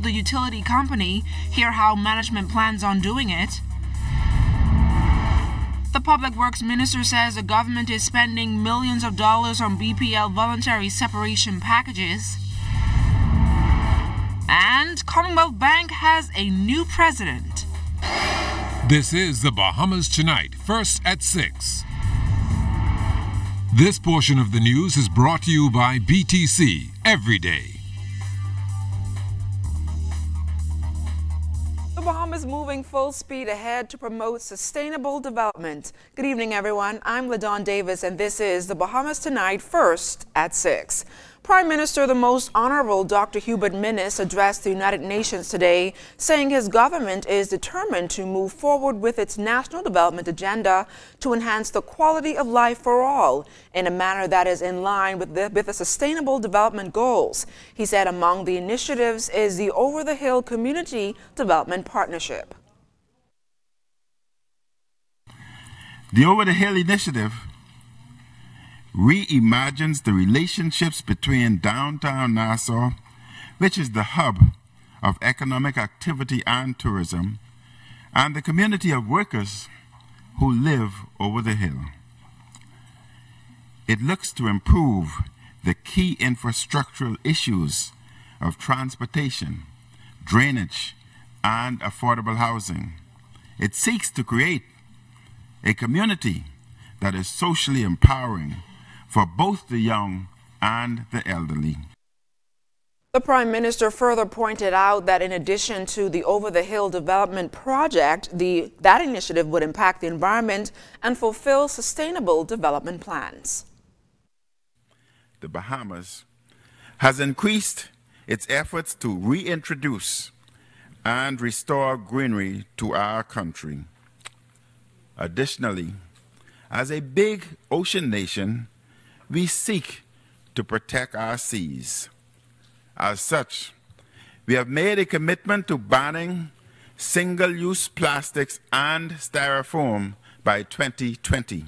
the utility company. Hear how management plans on doing it. The Public Works Minister says the government is spending millions of dollars on BPL voluntary separation packages. And Commonwealth Bank has a new president. This is the Bahamas Tonight, first at 6. This portion of the news is brought to you by BTC Every Day. The Bahamas moving full speed ahead to promote sustainable development. Good evening, everyone. I'm LaDawn Davis, and this is the Bahamas Tonight, first at 6. Prime Minister, the Most Honorable Dr. Hubert Minnis, addressed the United Nations today, saying his government is determined to move forward with its national development agenda to enhance the quality of life for all in a manner that is in line with the Sustainable Development Goals. He said among the initiatives is the Over the Hill Community Development Partnership. The Over the Hill Initiative reimagines the relationships between downtown Nassau, which is the hub of economic activity and tourism, and the community of workers who live over the hill. It looks to improve the key infrastructural issues of transportation, drainage, and affordable housing. It seeks to create a community that is socially empowering for both the young and the elderly. The Prime Minister further pointed out that in addition to the Over the Hill Development Project, that initiative would impact the environment and fulfill sustainable development plans. The Bahamas has increased its efforts to reintroduce and restore greenery to our country. Additionally, as a big ocean nation, we seek to protect our seas. As such, we have made a commitment to banning single-use plastics and styrofoam by 2020.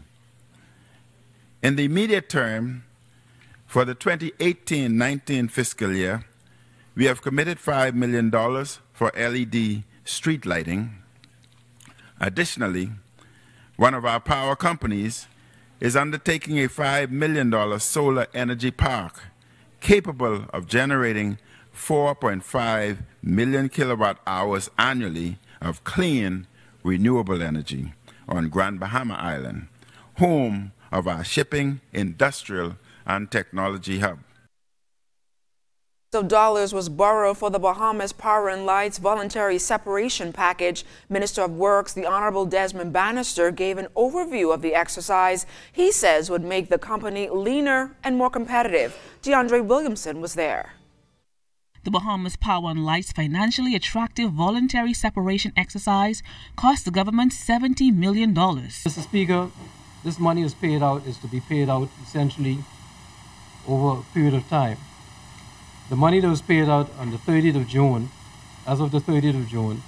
In the immediate term, for the 2018-19 fiscal year, we have committed $5 million for LED street lighting. Additionally, one of our power companies is undertaking a $5 million solar energy park capable of generating 4.5 million kilowatt hours annually of clean, renewable energy on Grand Bahama Island, home of our shipping, industrial, and technology hub. Of dollars was borrowed for the Bahamas Power and Light's voluntary separation package. Minister of Works, the Honorable Desmond Bannister, gave an overview of the exercise he says would make the company leaner and more competitive. DeAndre Williamson was there. The Bahamas Power and Light's financially attractive voluntary separation exercise cost the government $70 million. Mr. Speaker, this money is to be paid out essentially over a period of time. The money that was paid out on the 30th of June, as of the 30th of June,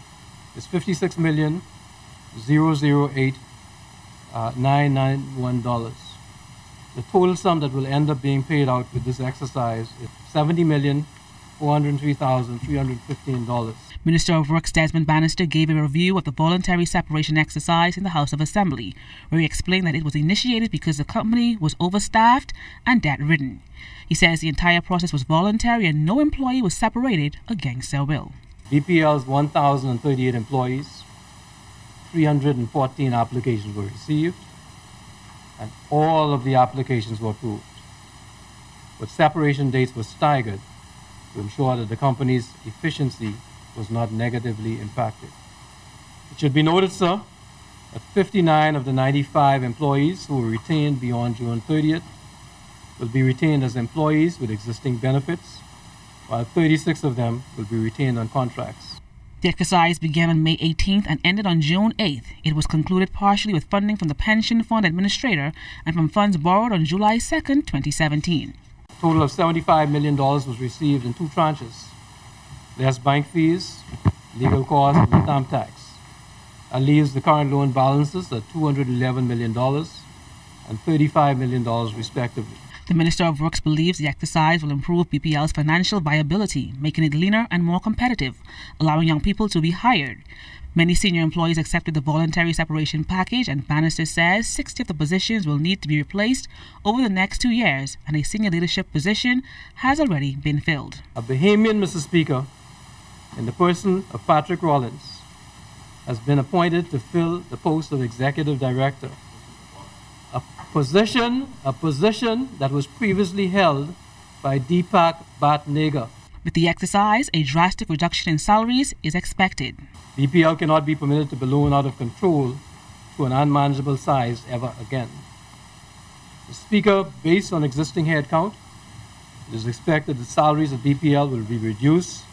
is $56,008,991. The total sum that will end up being paid out with this exercise is $70,403,315. Minister of Works Desmond Bannister gave a review of the voluntary separation exercise in the House of Assembly, where he explained that it was initiated because the company was overstaffed and debt-ridden. He says the entire process was voluntary and no employee was separated against their will. BPL's 1,038 employees, 314 applications were received, and all of the applications were approved. But separation dates were staggered to ensure that the company's efficiency was not negatively impacted. It should be noted, sir, that 59 of the 95 employees who were retained beyond June 30th will be retained as employees with existing benefits, while 36 of them will be retained on contracts. The exercise began on May 18th and ended on June 8th. It was concluded partially with funding from the Pension Fund Administrator and from funds borrowed on July 2nd, 2017. A total of $75 million was received in 2 tranches, less bank fees, legal costs, and stamp tax. That leaves the current loan balances at $211 million and $35 million respectively. The Minister of Works believes the exercise will improve BPL's financial viability, making it leaner and more competitive, allowing young people to be hired. Many senior employees accepted the voluntary separation package, and Bannister says 60 of the positions will need to be replaced over the next 2 years, and a senior leadership position has already been filled. A Bahamian, Mr. Speaker, in the person of Patrick Rollins, has been appointed to fill the post of Executive Director, a position that was previously held by Deepak Bhatnagar. With the exercise, a drastic reduction in salaries is expected. BPL cannot be permitted to balloon out of control to an unmanageable size ever again. Mr. Speaker, based on existing headcount, it is expected that salaries of BPL will be reduced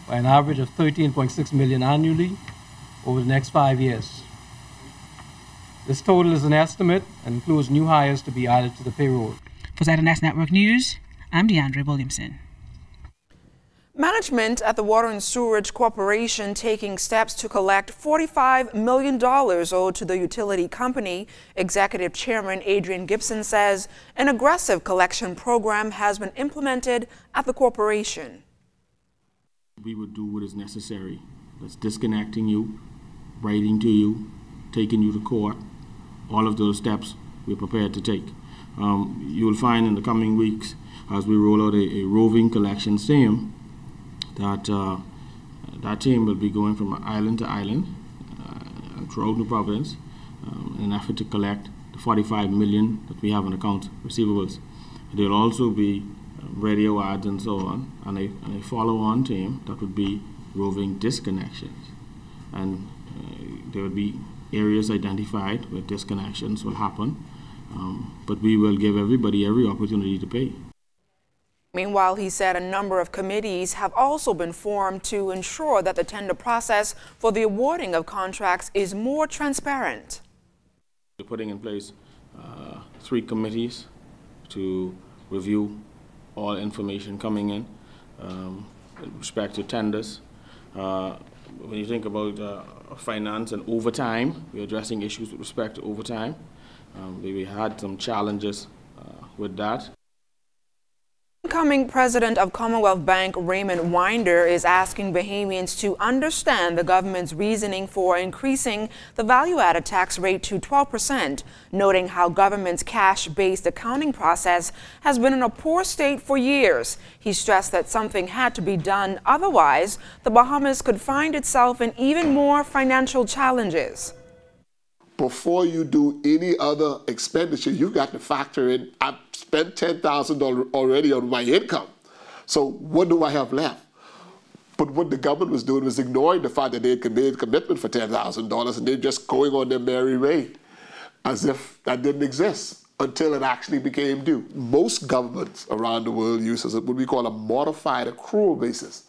by an average of $13.6 million annually over the next 5 years. This total is an estimate and includes new hires to be added to the payroll. For ZNS Network News, I'm DeAndre Williamson. Management at the Water and Sewerage Corporation taking steps to collect $45 million owed to the utility company. Executive Chairman Adrian Gibson says an aggressive collection program has been implemented at the corporation. We would do what is necessary. That's disconnecting you, writing to you, taking you to court. All of those steps we're prepared to take. You will find in the coming weeks, as we roll out a roving collections team, that team will be going from island to island throughout New Providence in an effort to collect the $45 million that we have on account receivables. There will also be radio ads and so on, and a follow-on team that would be roving disconnections. And there would be areas identified where disconnections will happen, but we will give everybody every opportunity to pay. Meanwhile, he said a number of committees have also been formed to ensure that the tender process for the awarding of contracts is more transparent. We're putting in place 3 committees to review all information coming in with respect to tenders. When you think about finance and overtime, we're addressing issues with respect to overtime. We had some challenges with that. Incoming president of Commonwealth Bank, Raymond Winder, is asking Bahamians to understand the government's reasoning for increasing the value-added tax rate to 12%, noting how government's cash-based accounting process has been in a poor state for years. He stressed that something had to be done, otherwise the Bahamas could find itself in even more financial challenges. Before you do any other expenditure, you've got to factor in, I've spent $10,000 already on my income. So what do I have left? But what the government was doing was ignoring the fact that they had made a commitment for $10,000 and they're just going on their merry way as if that didn't exist until it actually became due. Most governments around the world use what we call a modified accrual basis,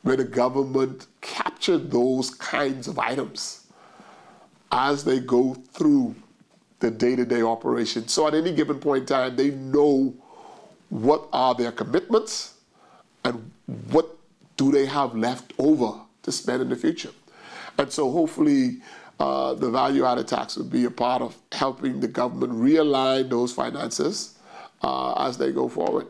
where the government captured those kinds of items as they go through the day-to-day operation. So at any given point in time, they know what are their commitments and what do they have left over to spend in the future. And so hopefully the value-added tax would be a part of helping the government realign those finances as they go forward.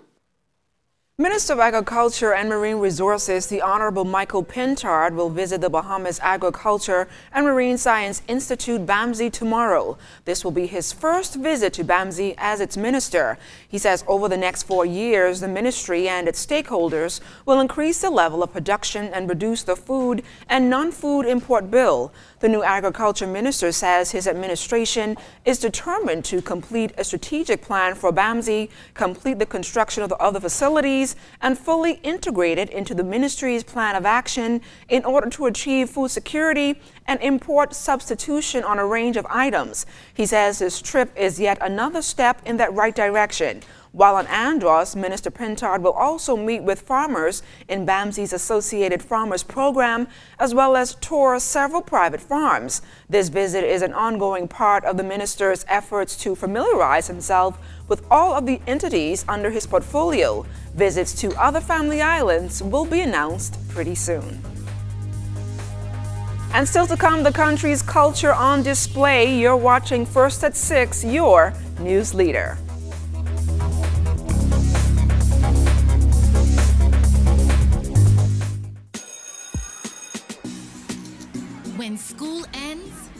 Minister of Agriculture and Marine Resources, the Honorable Michael Pintard, will visit the Bahamas Agriculture and Marine Science Institute, BAMSI, tomorrow. This will be his first visit to BAMSI as its minister. He says over the next 4 years, the ministry and its stakeholders will increase the level of production and reduce the food and non-food import bill. The new agriculture minister says his administration is determined to complete a strategic plan for BAMSI, complete the construction of the facilities, and fully integrate it into the ministry's plan of action in order to achieve food security and import substitution on a range of items. He says this trip is yet another step in that right direction. While on Andros, Minister Pintard will also meet with farmers in BAMSI's Associated Farmers Program, as well as tour several private farms. This visit is an ongoing part of the minister's efforts to familiarize himself with all of the entities under his portfolio. Visits to other family islands will be announced pretty soon. And still to come, the country's culture on display. You're watching First at 6, your news leader. When school ends,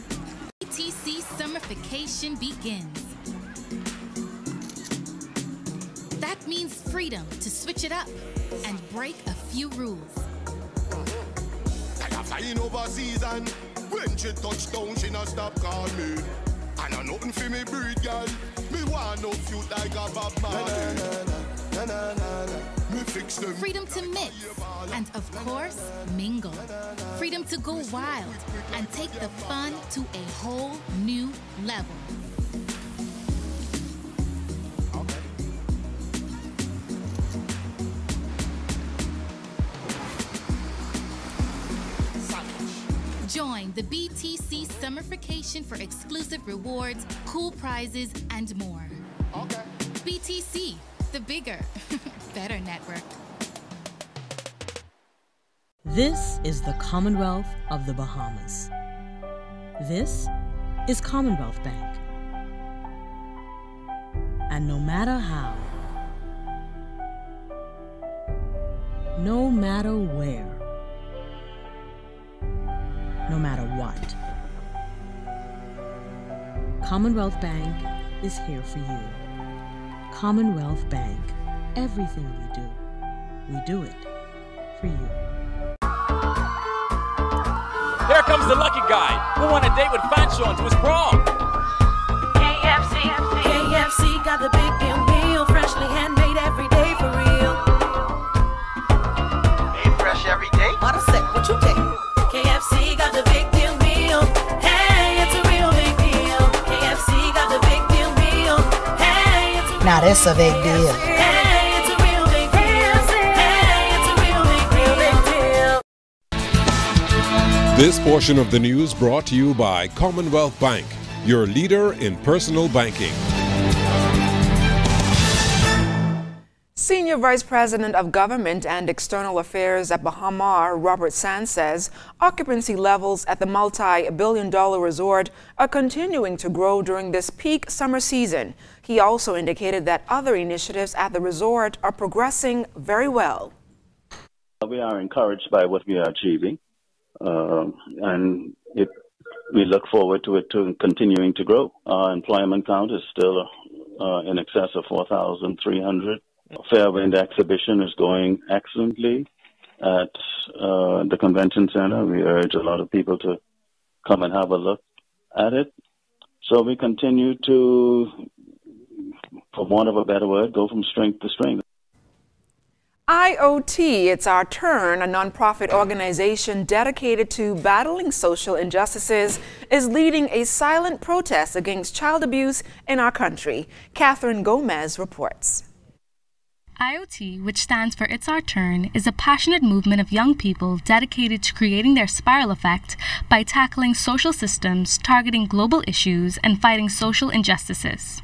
BTC summerfication begins. That means freedom to switch it up and break a few rules. I got flying overseas and when she touch down, she not stop call me. And I nothing for me breed, girl. Me want no cute like a Bob Marley. Me fix them. Freedom to mix and, of course, mingle. Freedom to go wild and take the fun to a whole new level. Join the BTC Summerfication for exclusive rewards, cool prizes, and more. Okay. BTC, the bigger, better network. This is the Commonwealth of the Bahamas. This is Commonwealth Bank. And no matter how, no matter where, no matter what, Commonwealth Bank is here for you. Commonwealth Bank, everything we do it for you. Here comes the lucky guy who won a date with Fanchon to his prom. KFC got the big deal meal, freshly handmade every day for real. Made fresh every day? What I say, what you take? KFC got the big deal meal. Hey, it's a real big deal. KFC got the big deal meal. Hey, it's a now that's a big deal. Hey, it's a real big deal. Hey, it's a real big deal. This portion of the news brought to you by Commonwealth Bank, your leader in personal banking. Senior Vice President of Government and External Affairs at Baha-Mar, Robert Sands, says occupancy levels at the multi-billion-dollar resort are continuing to grow during this peak summer season. He also indicated that other initiatives at the resort are progressing very well. We are encouraged by what we are achieving, and we look forward to it continuing to grow. Our employment count is still in excess of 4,300. Fairwind exhibition is going excellently at the convention center. We urge a lot of people to come and have a look at it. So we continue to, for want of a better word, go from strength to strength. IoT, It's Our Turn, a nonprofit organization dedicated to battling social injustices, is leading a silent protest against child abuse in our country. Catherine Gomez reports. IoT, which stands for It's Our Turn, is a passionate movement of young people dedicated to creating their spiral effect by tackling social systems, targeting global issues, and fighting social injustices.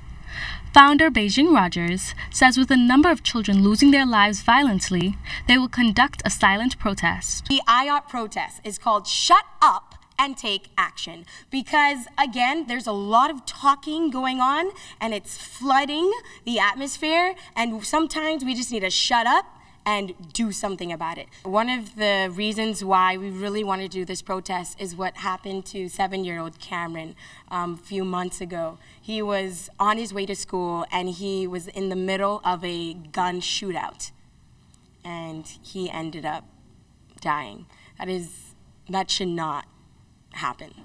Founder Beijing Rogers says with a number of children losing their lives violently, they will conduct a silent protest. The IOT protest is called Shut Up and Take Action because, again, there's a lot of talking going on and it's flooding the atmosphere, and sometimes we just need to shut up and do something about it. One of the reasons why we really want to do this protest is what happened to 7-year-old Cameron a few months ago. He was on his way to school and he was in the middle of a gun shootout and he ended up dying. That should not happen.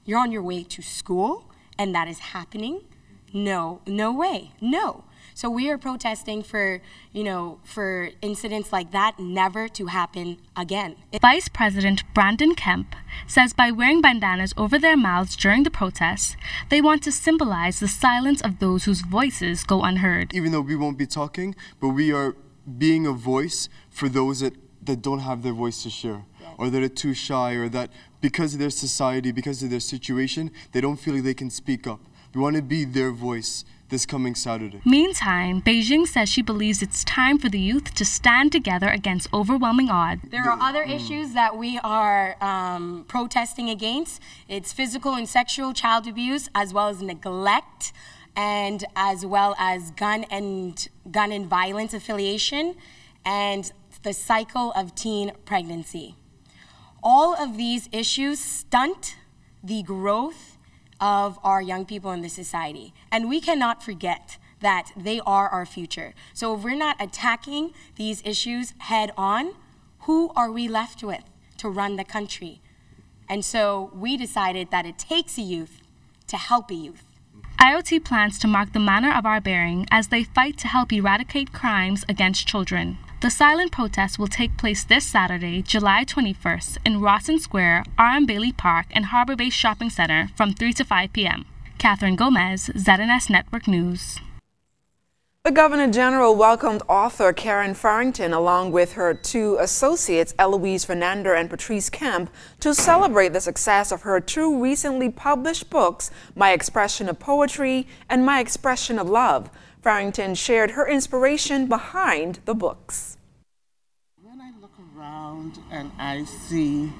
You're on your way to school and that is happening? No way, no. So we are protesting for incidents like that never to happen again. Vice President Brandon Kemp says by wearing bandanas over their mouths during the protests, they want to symbolize the silence of those whose voices go unheard. Even though we won't be talking, but we are being a voice for those that don't have their voice to share, or that are too shy, or that because of their society, because of their situation, they don't feel like they can speak up. We want to be their voice this coming Saturday. Meantime, Beijing says she believes it's time for the youth to stand together against overwhelming odds. There are other issues that we are protesting against. It's physical and sexual child abuse, as well as neglect, and as well as gun and violence affiliation, and the cycle of teen pregnancy. All of these issues stunt the growth of our young people in the society. And we cannot forget that they are our future. So if we're not attacking these issues head on, who are we left with to run the country? And so we decided that it takes a youth to help a youth. IoT plans to mark the manner of our bearing as they fight to help eradicate crimes against children. The silent protest will take place this Saturday, July 21st, in Rawson Square, R.M. Bailey Park, and Harbor Bay Shopping Center from 3 to 5 p.m. Catherine Gomez, ZNS Network News. The Governor General welcomed author Karen Farrington along with her two associates, Eloise Fernando and Patrice Kemp, to celebrate the success of her two recently published books, My Expression of Poetry and My Expression of Love. Farrington shared her inspiration behind the books. When I look around and I see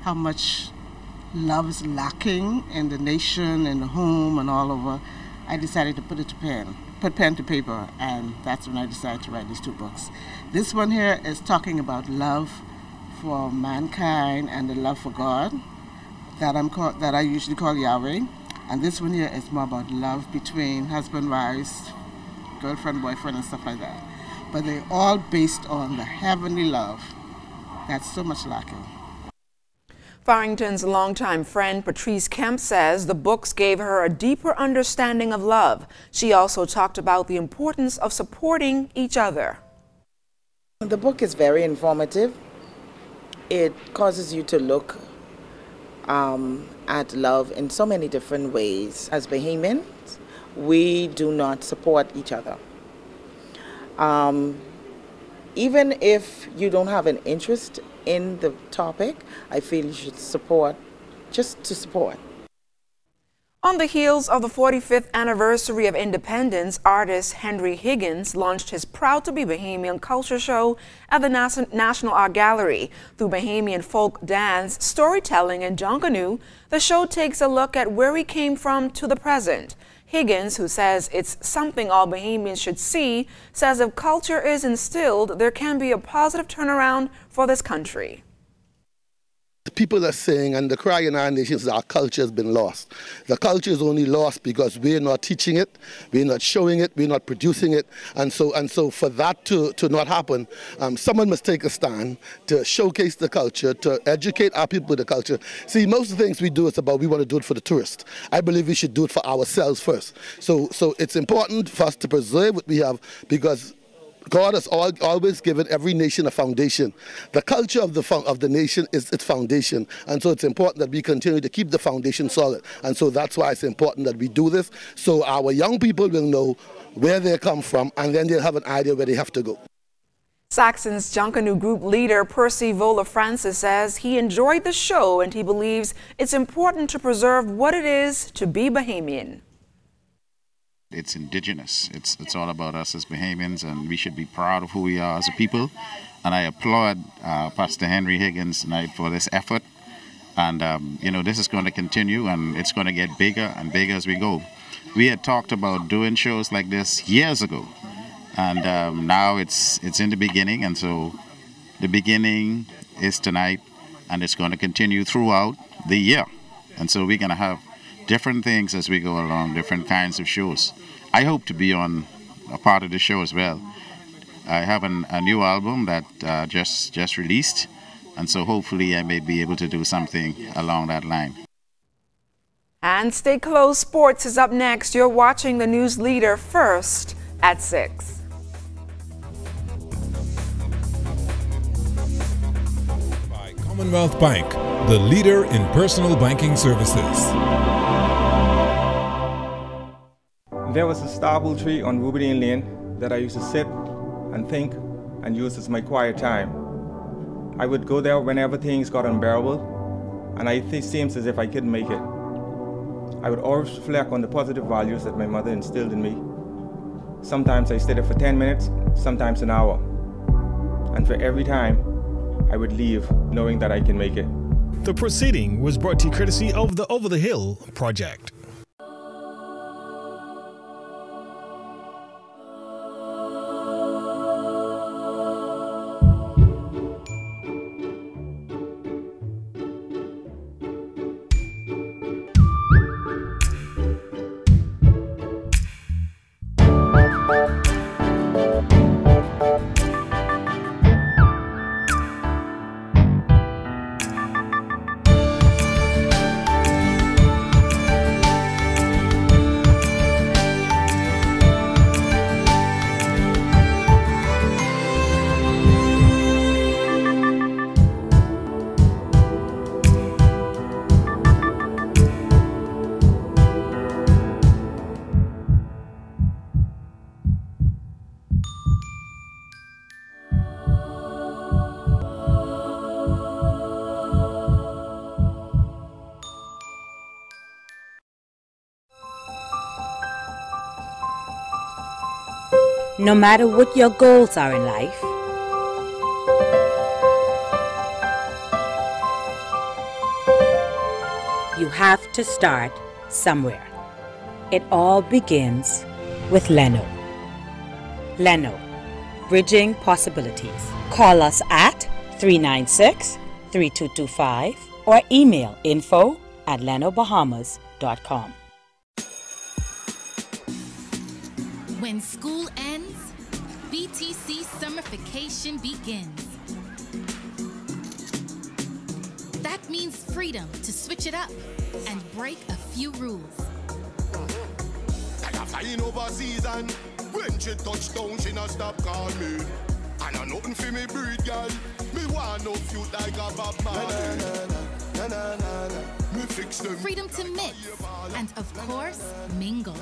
how much love is lacking in the nation and the home and all over, I decided to put pen to paper, and that's when I decided to write these two books. This one here is talking about love for mankind and the love for God that I usually call Yahweh, and this one here is more about love between husband, wives, girlfriend, boyfriend, and stuff like that. But they're all based on the heavenly love that's so much lacking. Farrington's longtime friend Patrice Kemp says the books gave her a deeper understanding of love. She also talked about the importance of supporting each other. The book is very informative. It causes you to look at love in so many different ways. As Bahamians, we do not support each other. Even if you don't have an interest in the topic, I feel you should support, just to support. On the heels of the 45th anniversary of independence, artist Henry Higgins launched his Proud to be Bahamian culture show at the National Art Gallery. Through Bahamian folk dance, storytelling, and Junkanoo, the show takes a look at where we came from to the present. Higgins, who says it's something all Bahamians should see, says if culture is instilled, there can be a positive turnaround for this country. People are saying, and the cry in our nation is our culture has been lost. The culture is only lost because we're not teaching it, we're not showing it, we're not producing it, and so for that to not happen, someone must take a stand to showcase the culture, to educate our people with the culture. See, most of the things we do is about we want to do it for the tourist. I believe we should do it for ourselves first. So it's important for us to preserve what we have, because God has always given every nation a foundation. The culture of the nation is its foundation, and so it's important that we continue to keep the foundation solid. And so that's why it's important that we do this, so our young people will know where they come from, and then they'll have an idea where they have to go. Saxon's Junkanoo group leader Percy Vola Francis says he enjoyed the show and he believes it's important to preserve what it is to be Bahamian. It's indigenous. It's all about us as Bahamians, and we should be proud of who we are as a people. And I applaud Pastor Henry Higgins tonight for this effort. And, you know, this is going to continue, and it's going to get bigger and bigger as we go. We had talked about doing shows like this years ago, and now it's in the beginning. And so the beginning is tonight, and it's going to continue throughout the year. And so we're going to have different things as we go along, different kinds of shows. I hope to be on a part of the show as well. I have a new album that just released, and so hopefully I may be able to do something along that line. And stay close, sports is up next. You're watching the News Leader first at 6. By Commonwealth Bank, the leader in personal banking services. There was a starbull tree on Rubidine Lane that I used to sit and think and use as my quiet time. I would go there whenever things got unbearable, and it seems as if I couldn't make it. I would always reflect on the positive values that my mother instilled in me. Sometimes I stayed there for 10 minutes, sometimes an hour. And for every time, I would leave knowing that I can make it. The proceeding was brought to you courtesy of the Over the Hill project. No matter what your goals are in life, you have to start somewhere. It all begins with Leno. Leno, bridging possibilities. Call us at 396-3225 or email info@lenobahamas.com. When school ends, BTC summer vacation begins. That means freedom to switch it up and break a few rules. I flying over season. When she touch down, she not stop call me. And I nothing for me breed, girl. Me want no feud like a Bob Marley. Me fix them. Freedom to mix and, of course, mingle.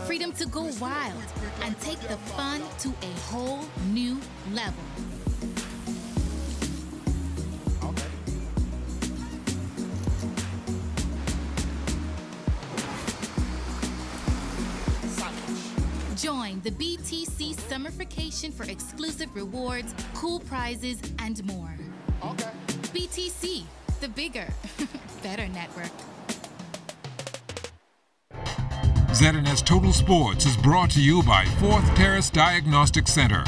Freedom to go wild and take the fun to a whole new level. Join the BTC Summer Vacation for exclusive rewards, cool prizes, and more. Okay. BTC, the bigger, better network. ZNS Total Sports is brought to you by Fourth Terrace Diagnostic Center.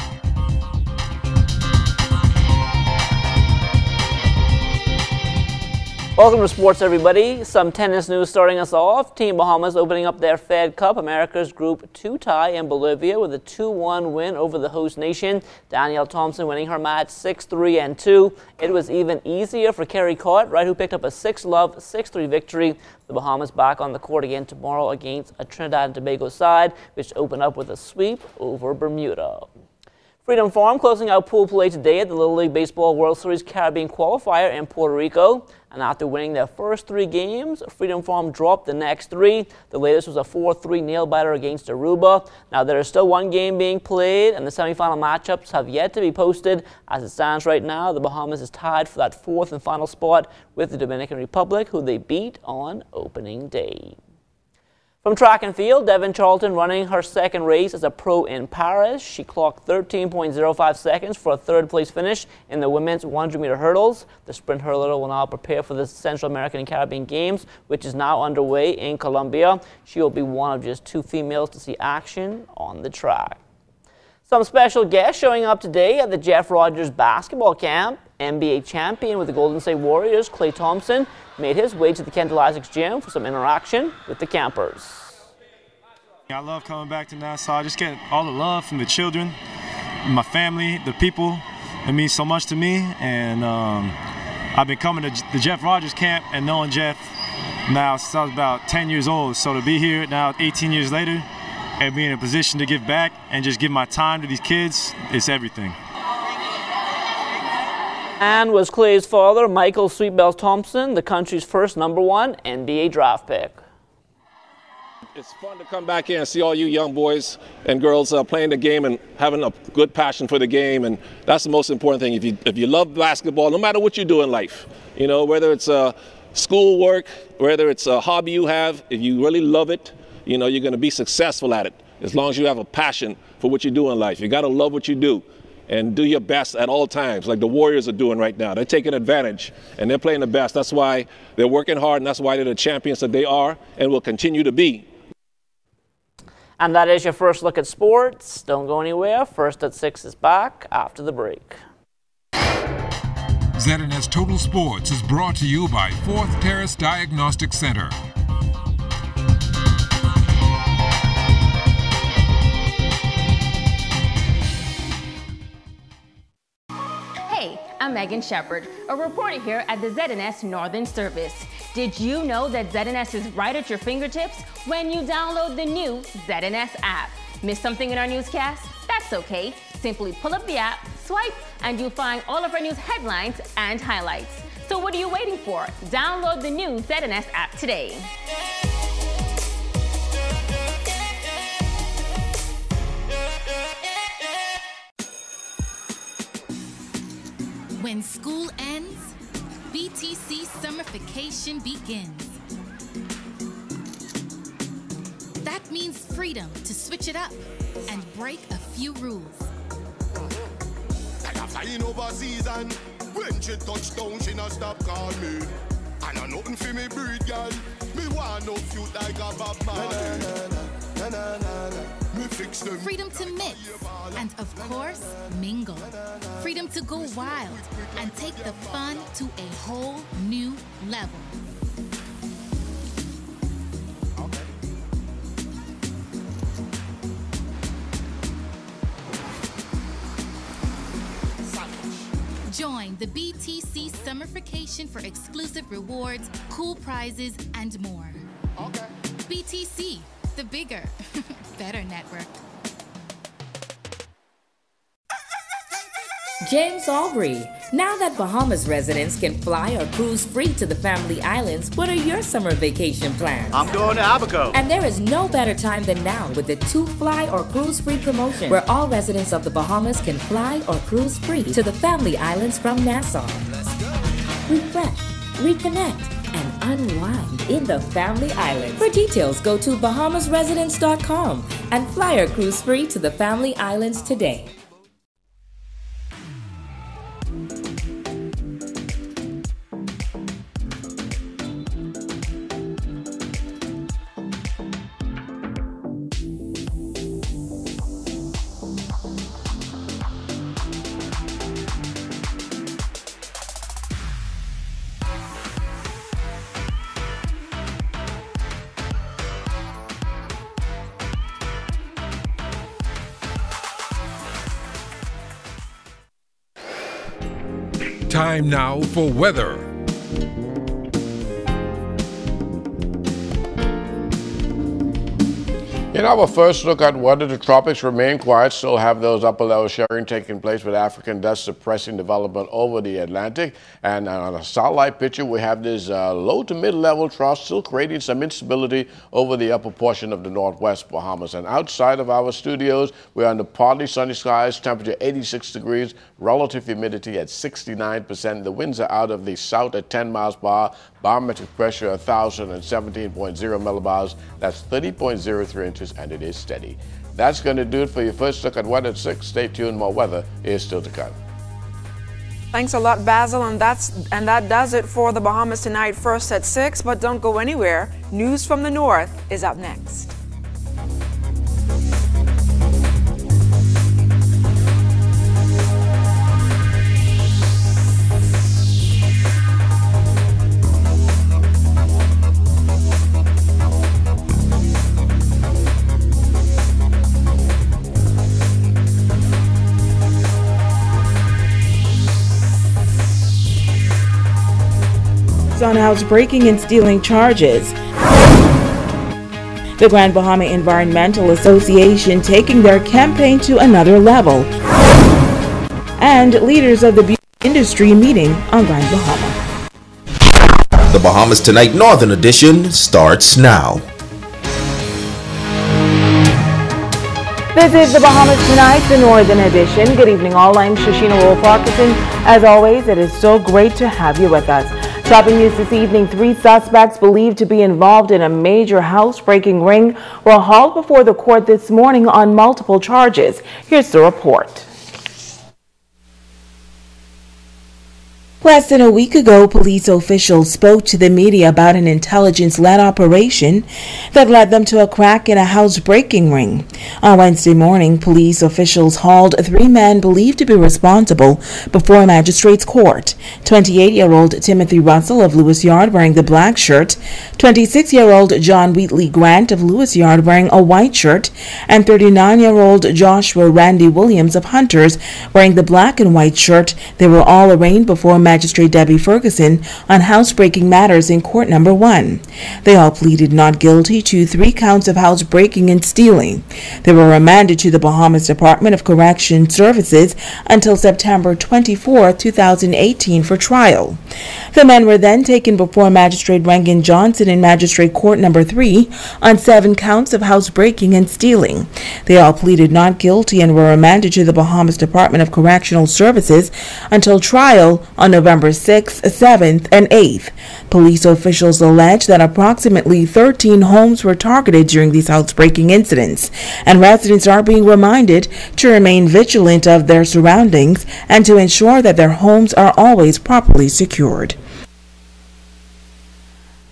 Welcome to sports, everybody. Some tennis news starting us off. Team Bahamas opening up their Fed Cup America's Group 2 tie in Bolivia with a 2-1 win over the host nation. Danielle Thompson winning her match 6-3 and 2. It was even easier for Kerry Cartwright, who picked up a 6-love, 6-3 victory. The Bahamas back on the court again tomorrow against a Trinidad and Tobago side, which opened up with a sweep over Bermuda. Freedom Farm closing out pool play today at the Little League Baseball World Series Caribbean Qualifier in Puerto Rico. And after winning their first 3 games, Freedom Farm dropped the next 3. The latest was a 4-3 nail-biter against Aruba. Now there is still 1 game being played, and the semifinal matchups have yet to be posted. As it stands right now, the Bahamas is tied for that 4th and final spot with the Dominican Republic, who they beat on opening day. From track and field, Devin Charlton running her second race as a pro in Paris. She clocked 13.05 seconds for a 3rd place finish in the women's 100-meter hurdles. The sprint hurdler will now prepare for the Central American and Caribbean Games, which is now underway in Colombia. She will be one of just 2 females to see action on the track. Some special guests showing up today at the Jeff Rogers basketball camp. NBA champion with the Golden State Warriors, Klay Thompson, made his way to the Kendall Isaacs gym for some interaction with the campers. I love coming back to Nassau. I just get all the love from the children, my family, the people. It means so much to me. And I've been coming to the Jeff Rogers camp and knowing Jeff now since I was about 10 years old. So to be here now 18 years later and be in a position to give back and just give my time to these kids, it's everything. And was Klay's father, Michael Sweetbells Thompson, the country's first #1 NBA draft pick. It's fun to come back here and see all you young boys and girls playing the game and having a good passion for the game, and that's the most important thing. If you love basketball, no matter what you do in life, you know, whether it's school work, whether it's a hobby you have, if you really love it, you know, you're going to be successful at it as long as you have a passion for what you do in life. You got to love what you do and do your best at all times, like the Warriors are doing right now. They're taking advantage, and they're playing the best. That's why they're working hard, and that's why they're the champions that they are and will continue to be. And that is your first look at sports. Don't go anywhere. First at 6 is back after the break. ZNS Total Sports is brought to you by Fourth Terrace Diagnostic Center. Hey, I'm Megan Shepard, a reporter here at the ZNS Northern Service. Did you know that ZNS is right at your fingertips when you download the new ZNS app? Miss something in our newscast? That's okay. Simply pull up the app, swipe, and you'll find all of our news headlines and highlights. So what are you waiting for? Download the new ZNS app today. When school ends, BTC summer vacation begins. That means freedom to switch it up and break a few rules. Like a flying overseas and when she touch down, she not stop call me. And I nothing for me breed, girl. Me want no feud like a Bob Marley. Me fix them. Freedom to mix and, of course, mingle. Freedom to go wild and take the fun to a whole new level. Join the BTC Summer Vacation for exclusive rewards, cool prizes, and more. BTC, the bigger, better network. James Aubrey. Now that Bahamas residents can fly or cruise free to the family islands, what are your summer vacation plans? I'm going to Abaco. And there is no better time than now with the 2 Fly or Cruise Free promotion, where all residents of the Bahamas can fly or cruise free to the family islands from Nassau. Refresh, reconnect, and unwind in the family islands. For details, go to bahamasresidents.com and fly or cruise free to the family islands today. Time now for weather. In our first look at weather, the tropics remain quiet, still have those upper level sharing taking place with African dust suppressing development over the Atlantic. And on a satellite picture, we have this low to mid-level trough still creating some instability over the upper portion of the northwest Bahamas. And outside of our studios, we're under partly sunny skies, temperature 86 degrees, relative humidity at 69%. The winds are out of the south at 10 miles per hour, barometric pressure 1,017.0 millibars. That's 30.03 inches. And it is steady. That's going to do it for your first look at weather at 6. Stay tuned, more weather is still to come. Thanks a lot, Basil, and that does it for the Bahamas Tonight First at 6. But don't go anywhere. News from the North is up next. On housebreaking and stealing charges. The Grand Bahama Environmental Association taking their campaign to another level. And leaders of the beauty industry meeting on Grand Bahama. The Bahamas Tonight Northern Edition starts now. This is the Bahamas Tonight, the Northern Edition. Good evening all, I'm Shoshana Wolf-Parkinson. As always, it is so great to have you with us. Topping news this evening, 3 suspects believed to be involved in a major housebreaking ring were hauled before the court this morning on multiple charges. Here's the report. Less than a week ago, police officials spoke to the media about an intelligence-led operation that led them to a crack in a housebreaking ring. On Wednesday morning, police officials hauled 3 men believed to be responsible before a magistrate's court. 28-year-old Timothy Russell of Lewis Yard wearing the black shirt, 26-year-old John Wheatley Grant of Lewis Yard wearing a white shirt, and 39-year-old Joshua Randy Williams of Hunters wearing the black and white shirt. They were all arraigned before Magistrate Debbie Ferguson on housebreaking matters in court number 1. They all pleaded not guilty to 3 counts of housebreaking and stealing. They were remanded to the Bahamas Department of Correction Services until September 24, 2018 for trial. The men were then taken before Magistrate Rangan Johnson in Magistrate Court number 3 on 7 counts of housebreaking and stealing. They all pleaded not guilty and were remanded to the Bahamas Department of Correctional Services until trial on November 6th, 7th, and 8th. Police officials allege that approximately 13 homes were targeted during these housebreaking incidents, and residents are being reminded to remain vigilant of their surroundings and to ensure that their homes are always properly secured.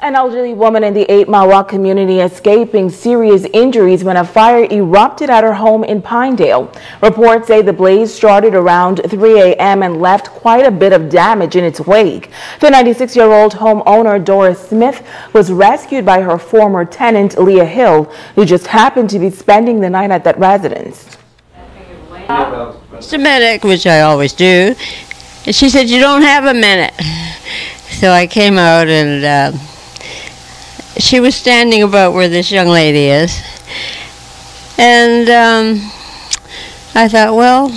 An elderly woman in the 8 Mile Walk community escaping serious injuries when a fire erupted at her home in Pinedale. Reports say the blaze started around 3 a.m. and left quite a bit of damage in its wake. The 96-year-old homeowner Doris Smith was rescued by her former tenant Leah Hill, who just happened to be spending the night at that residence. Just a minute, which I always do. And she said, "You don't have a minute." So I came out and she was standing about where this young lady is, and I thought, well,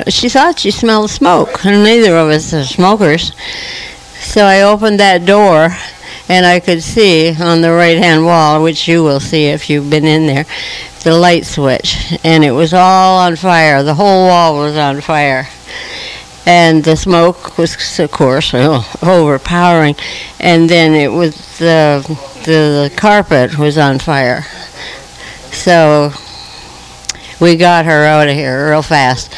she thought she smelled smoke, and neither of us are smokers. So I opened that door, and I could see on the right-hand wall, which you will see if you've been in there, the light switch, and it was all on fire. The whole wall was on fire. And the smoke was, of course, overpowering. And then it was the carpet was on fire. So we got her out of here real fast.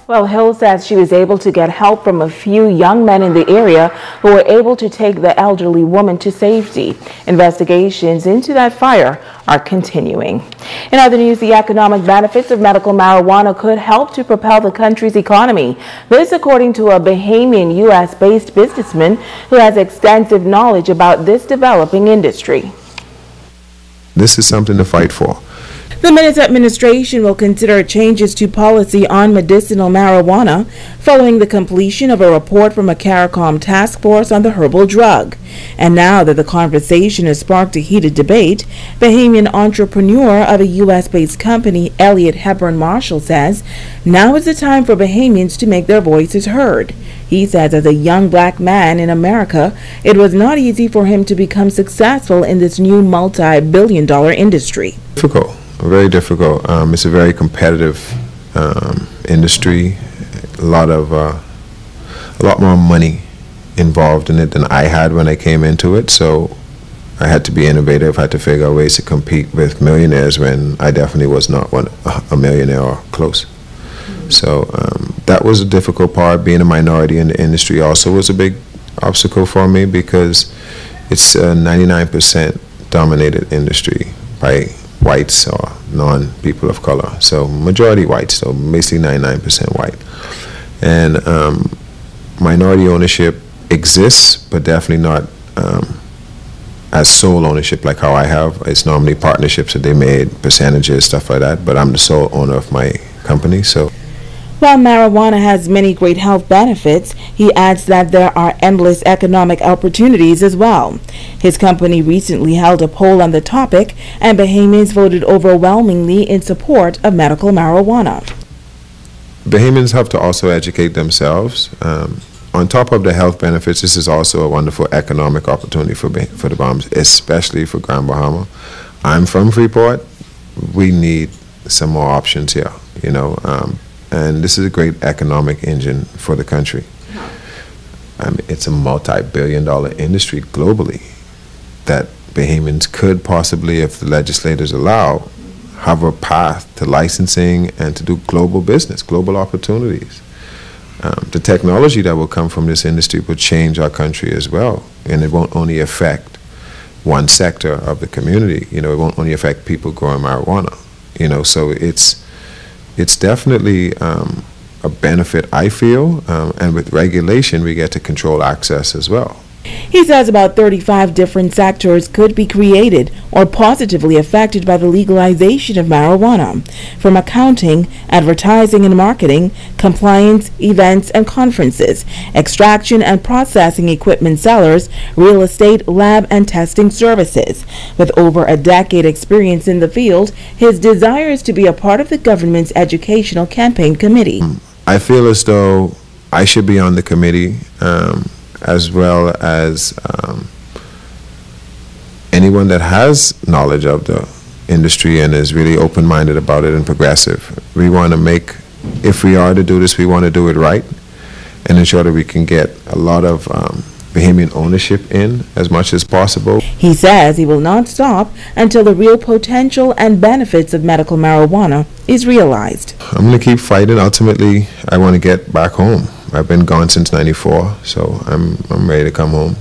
Well, Hill says she was able to get help from a few young men in the area who were able to take the elderly woman to safety. Investigations into that fire are continuing. In other news, the economic benefits of medical marijuana could help to propel the country's economy. This according to a Bahamian U.S.-based businessman who has extensive knowledge about this developing industry. This is something to fight for. The Minutes administration will consider changes to policy on medicinal marijuana following the completion of a report from a CARICOM task force on the herbal drug. And now that the conversation has sparked a heated debate, Bahamian entrepreneur of a U.S.-based company, Elliot Hepburn Marshall, says now is the time for Bahamians to make their voices heard. He says as a young black man in America, it was not easy for him to become successful in this new multi-billion-dollar industry. Difficult. Very difficult. It's a very competitive industry. A lot more money involved in it than I had when I came into it. So I had to be innovative. I had to figure out ways to compete with millionaires when I definitely was not a millionaire or close. So that was a difficult part. Being a minority in the industry also was a big obstacle for me because it's a 99% dominated industry by whites or non-people of color. So majority whites, so basically 99% white. And minority ownership exists, but definitely not as sole ownership like how I have. It's normally partnerships that they made, percentages, stuff like that, but I'm the sole owner of my company. So while marijuana has many great health benefits, he adds that there are endless economic opportunities as well. His company recently held a poll on the topic, and Bahamians voted overwhelmingly in support of medical marijuana. Bahamians have to also educate themselves. On top of the health benefits, this is also a wonderful economic opportunity for the Bahamas, especially for Grand Bahama. I'm from Freeport. We need some more options here, you know. And this is a great economic engine for the country. It's a multi-billion-dollar industry globally that Bahamians could possibly, if the legislators allow, have a path to licensing and to do global business, global opportunities. The technology that will come from this industry will change our country as well, and it won't only affect one sector of the community. You know, it won't only affect people growing marijuana. You know, so it's definitely a benefit, I feel, and with regulation we get to control access as well. He says about 35 different sectors could be created or positively affected by the legalization of marijuana, from accounting, advertising and marketing, compliance, events and conferences, extraction and processing equipment sellers, real estate, lab and testing services. With over a decade experience in the field, his desire is to be a part of the government's educational campaign committee. I feel as though I should be on the committee, as well as anyone that has knowledge of the industry and is really open-minded about it and progressive. We want to make, if we are to do this, we want to do it right. and ensure that we can get a lot of Bahamian ownership in as much as possible. He says he will not stop until the real potential and benefits of medical marijuana is realized. I'm going to keep fighting. Ultimately, I want to get back home. I've been gone since '94, so I'm ready to come home.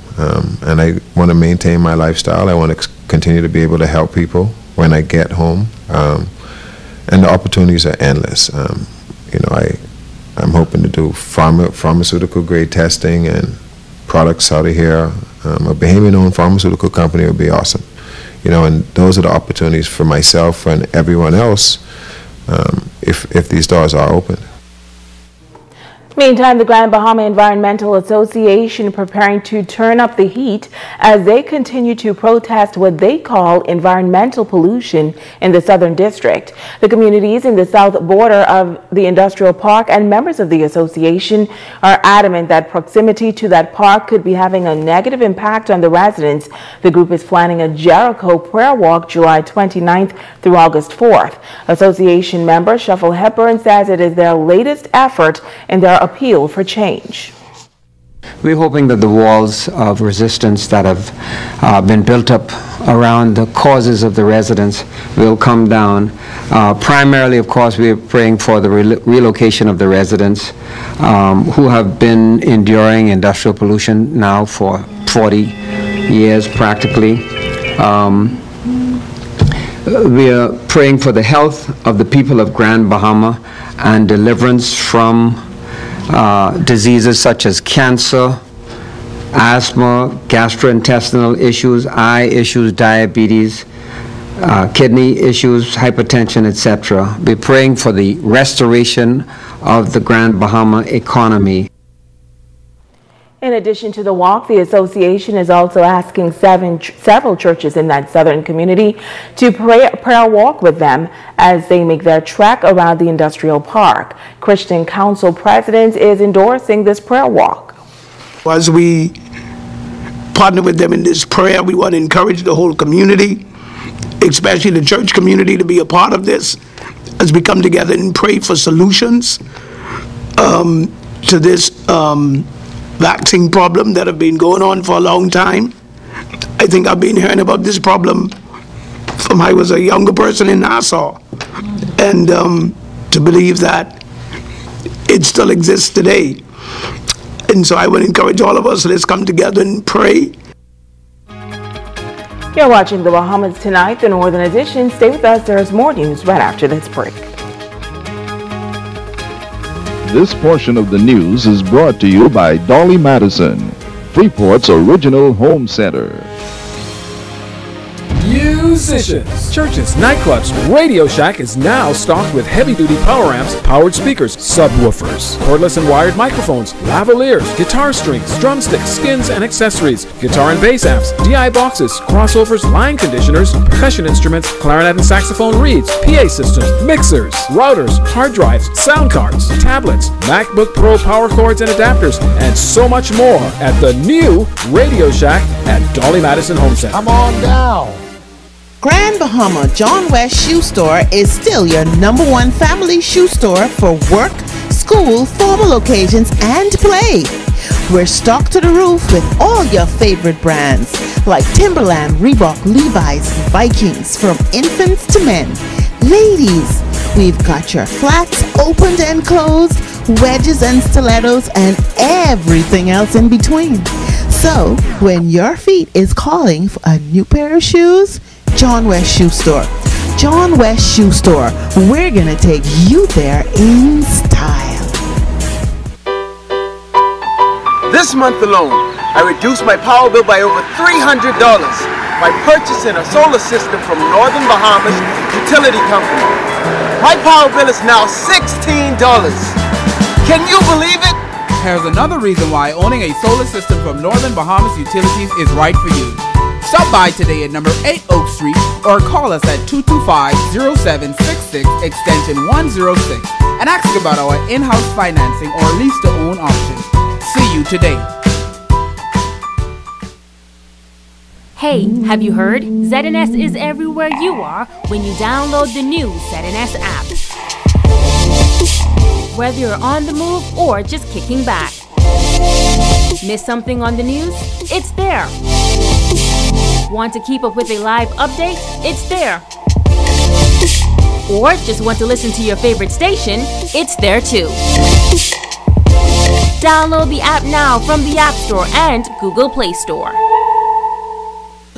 And I want to maintain my lifestyle. I want to continue to be able to help people when I get home. And the opportunities are endless. I'm hoping to do pharmaceutical grade testing and products out of here. A Bahamian-owned pharmaceutical company would be awesome. And those are the opportunities for myself and everyone else if these doors are open. Meantime, the Grand Bahama Environmental Association preparing to turn up the heat as they continue to protest what they call environmental pollution in the Southern District. The communities in the south border of the industrial park and members of the association are adamant that proximity to that park could be having a negative impact on the residents. The group is planning a Jericho prayer walk July 29th through August 4th. Association member Shuffle Hepburn says it is their latest effort in their appeal for change. We're hoping that the walls of resistance that have been built up around the causes of the residents will come down. Primarily, of course, we're praying for the relocation of the residents who have been enduring industrial pollution now for 40 years practically. We are praying for the health of the people of Grand Bahama and deliverance from diseases such as cancer, asthma, gastrointestinal issues, eye issues, diabetes, kidney issues, hypertension, etc. We're praying for the restoration of the Grand Bahama economy. In addition to the walk, the association is also asking several churches in that southern community to prayer walk with them as they make their trek around the industrial park. Christian Council President is endorsing this prayer walk. As we partner with them in this prayer, we want to encourage the whole community, especially the church community, to be a part of this as we come together and pray for solutions to this vaccine problem that have been going on for a long time. I think I've been hearing about this problem from I was a younger person in Nassau, and to believe that it still exists today. And so I would encourage all of us, let's come together and pray. You're watching the Bahamas Tonight, the Northern Edition. Stay with us, there's more news right after this break. This portion of the news is brought to you by Dolly Madison, Freeport's original home center. Musicians, churches, nightclubs, Radio Shack is now stocked with heavy-duty power amps, powered speakers, subwoofers, cordless and wired microphones, lavaliers, guitar strings, drumsticks, skins and accessories, guitar and bass amps, DI boxes, crossovers, line conditioners, percussion instruments, clarinet and saxophone reeds, PA systems, mixers, routers, hard drives, sound cards, tablets, MacBook Pro power cords and adapters, and so much more at the new Radio Shack at Dolly Madison Home Center. Come on down. Grand Bahama John West Shoe Store is still your #1 family shoe store for work, school, formal occasions, and play. We're stocked to the roof with all your favorite brands like Timberland, Reebok, Levi's, Vikings, from infants to men. Ladies, we've got your flats opened and closed, wedges and stilettos, and everything else in between. So, when your feet is calling for a new pair of shoes, John West Shoe Store. John West Shoe Store. We're gonna take you there in style. This month alone, I reduced my power bill by over $300 by purchasing a solar system from Northern Bahamas Utility Company. My power bill is now $16. Can you believe it? Here's another reason why owning a solar system from Northern Bahamas Utilities is right for you. Stop by today at number 8 Oak Street or call us at 225-0766 extension 106 and ask about our in-house financing or lease-to-own options. See you today. Hey, have you heard? ZNS is everywhere you are when you download the new ZNS app. Whether you're on the move or just kicking back, Miss something on the news? It's there. Want to keep up with a live update? It's there. Or just want to listen to your favorite station? It's there too. Download the app now from the App Store and Google Play Store.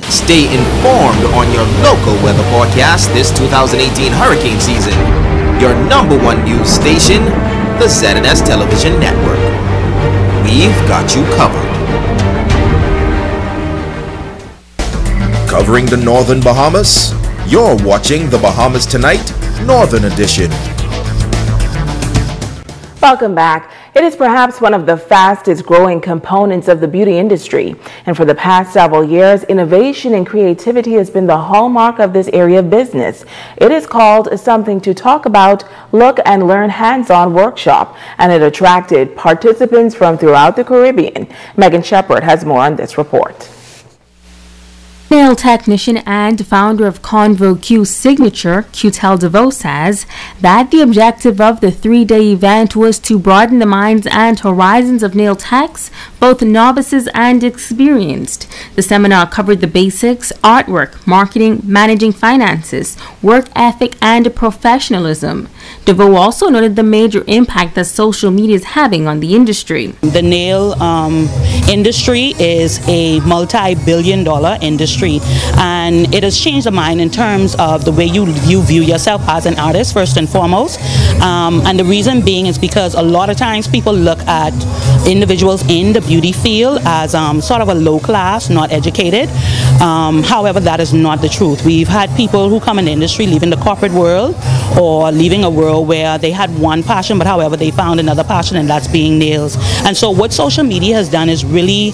Stay informed on your local weather forecast this 2018 hurricane season. Your #1 news station, the ZNS Television Network. We've got you covered. Covering the Northern Bahamas, you're watching the Bahamas Tonight Northern Edition. Welcome back. It is perhaps one of the fastest growing components of the beauty industry. And for the past several years, innovation and creativity has been the hallmark of this area of business. It is called Something to Talk About, Look and Learn Hands-On Workshop, and it attracted participants from throughout the Caribbean. Megan Shepard has more on this report. Nail technician and founder of Convo Q Signature, Qtel DeVoe, says that the objective of the 3-day event was to broaden the minds and horizons of nail techs, both novices and experienced. The seminar covered the basics, artwork, marketing, managing finances, work ethic, and professionalism. DeVoe also noted the major impact that social media is having on the industry. The nail industry is a multi-billion-dollar industry, and it has changed the mind in terms of the way you view yourself as an artist, first and foremost. And the reason being is because a lot of times people look at individuals in the beauty field as sort of a low class, not educated. However, that is not the truth. We've had people who come in the industry leaving the corporate world or leaving a world where they had one passion, but however they found another passion, and that's being nails. And so what social media has done is really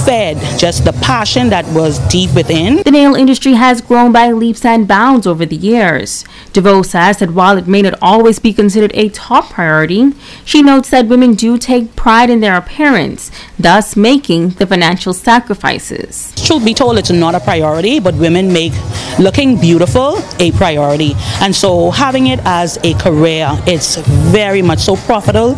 fed just the passion that was deep within. The nail industry has grown by leaps and bounds over the years. DeVoe says that while it may not always be considered a top priority, she notes that women do take pride in their appearance, thus making the financial sacrifices. Truth be told, it's not a priority, but women make looking beautiful a priority. And so having it as a career, it's very much so profitable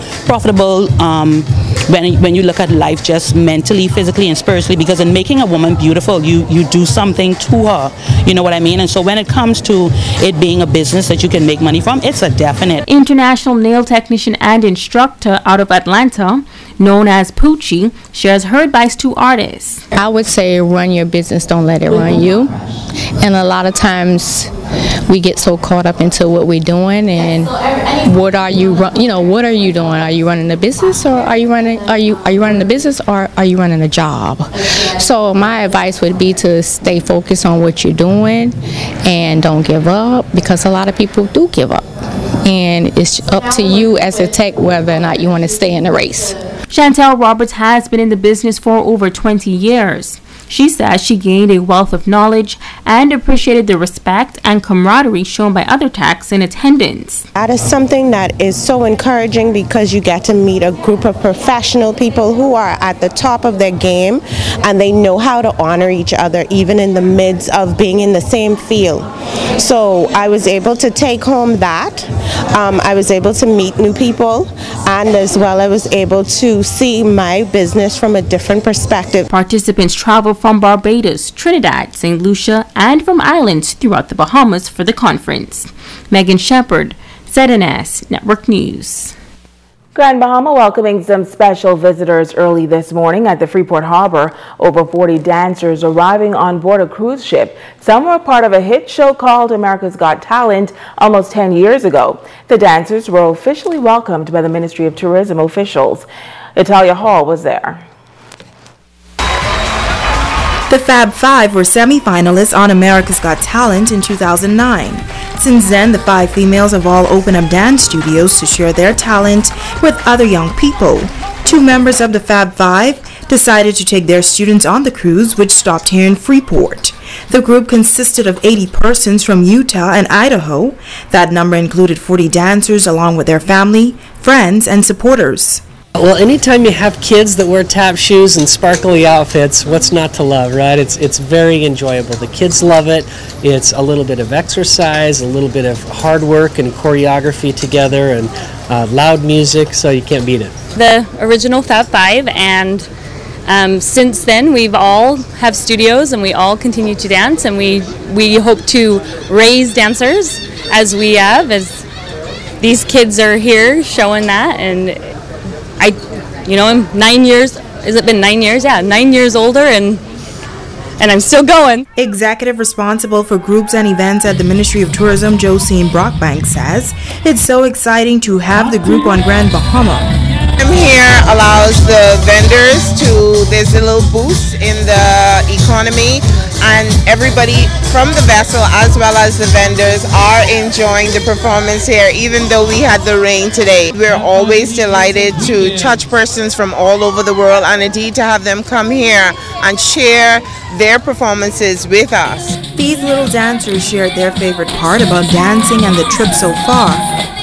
when you look at life just mentally, physically, and spiritually, because in making a woman beautiful, you do something to her, you know what I mean? And so when it comes to it being a business that you can make money from, it's a definite. International nail technician and instructor out of Atlanta, known as Poochie, shares her advice to artists. I would say run your business, don't let it run you. And a lot of times we get so caught up into what we're doing, and what are you doing? Are you running a business, or are you running the business, or are you running a job? So my advice would be to stay focused on what you're doing and don't give up, because a lot of people do give up. And it's up to you as a tech whether or not you want to stay in the race. Chantel Roberts has been in the business for over 20 years. She says she gained a wealth of knowledge and appreciated the respect and camaraderie shown by other techs in attendance. That is something that is so encouraging, because you get to meet a group of professional people who are at the top of their game, and they know how to honor each other even in the midst of being in the same field. So I was able to take home that. I was able to meet new people, and as well I was able to see my business from a different perspective. Participants travel from Barbados, Trinidad, St. Lucia, and from islands throughout the Bahamas for the conference. Megan Shepard, ZNS Network News. Grand Bahama welcoming some special visitors early this morning at the Freeport Harbor. Over 40 dancers arriving on board a cruise ship. Some were part of a hit show called America's Got Talent almost 10 years ago. The dancers were officially welcomed by the Ministry of Tourism officials. Italia Hall was there. The Fab Five were semi-finalists on America's Got Talent in 2009. Since then, the 5 females have all opened up dance studios to share their talent with other young people. 2 members of the Fab Five decided to take their students on the cruise, which stopped here in Freeport. The group consisted of 80 persons from Utah and Idaho. That number included 40 dancers along with their family, friends, and supporters. Well, anytime you have kids that wear tap shoes and sparkly outfits, what's not to love, right? It's very enjoyable. The kids love it. It's a little bit of exercise, a little bit of hard work and choreography together, and loud music, so you can't beat it. The original Fab Five, and since then we've all have studios and we all continue to dance, and we hope to raise dancers as we have, as these kids are here showing that. And I'm 9 years, has it been 9 years? Yeah, 9 years older, and I'm still going. Executive responsible for groups and events at the Ministry of Tourism, Josine Brockbank, says it's so exciting to have the group on Grand Bahama. Here allows the vendors to, there's a little boost in the economy, and everybody from the vessel as well as the vendors are enjoying the performance here, even though we had the rain today. We're always delighted to touch persons from all over the world, and indeed to have them come here and share their performances with us. These little dancers shared their favorite part about dancing and the trip so far.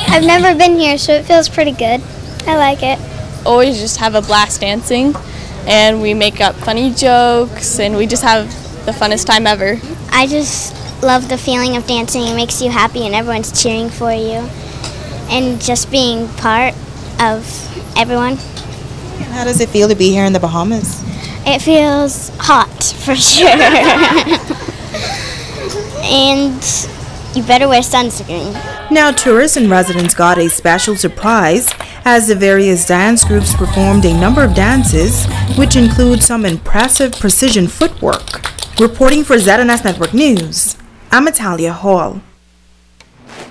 I've never been here, so it feels pretty good. I like it. Always just have a blast dancing, and we make up funny jokes, and we just have the funnest time ever. I just love the feeling of dancing. It makes you happy and everyone's cheering for you, and just being part of everyone. How does it feel to be here in the Bahamas? It feels hot for sure. And you better wear sunscreen. Now tourists and residents got a special surprise as the various dance groups performed a number of dances, which include some impressive precision footwork. Reporting for ZNS Network News, I'm Italia Hall.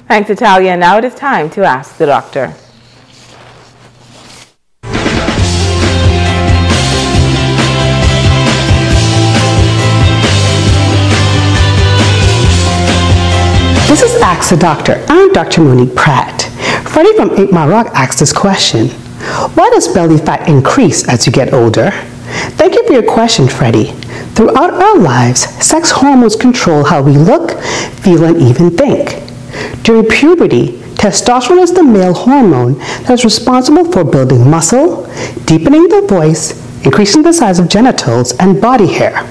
Thanks, Italia. Now it is time to ask the doctor. This is Ask the Doctor. I'm Dr. Monique Pratt. Freddie from 8 Mile Rock asked this question: why does belly fat increase as you get older? Thank you for your question, Freddie. Throughout our lives, sex hormones control how we look, feel, and even think. During puberty, testosterone is the male hormone that is responsible for building muscle, deepening the voice, increasing the size of genitals, and body hair.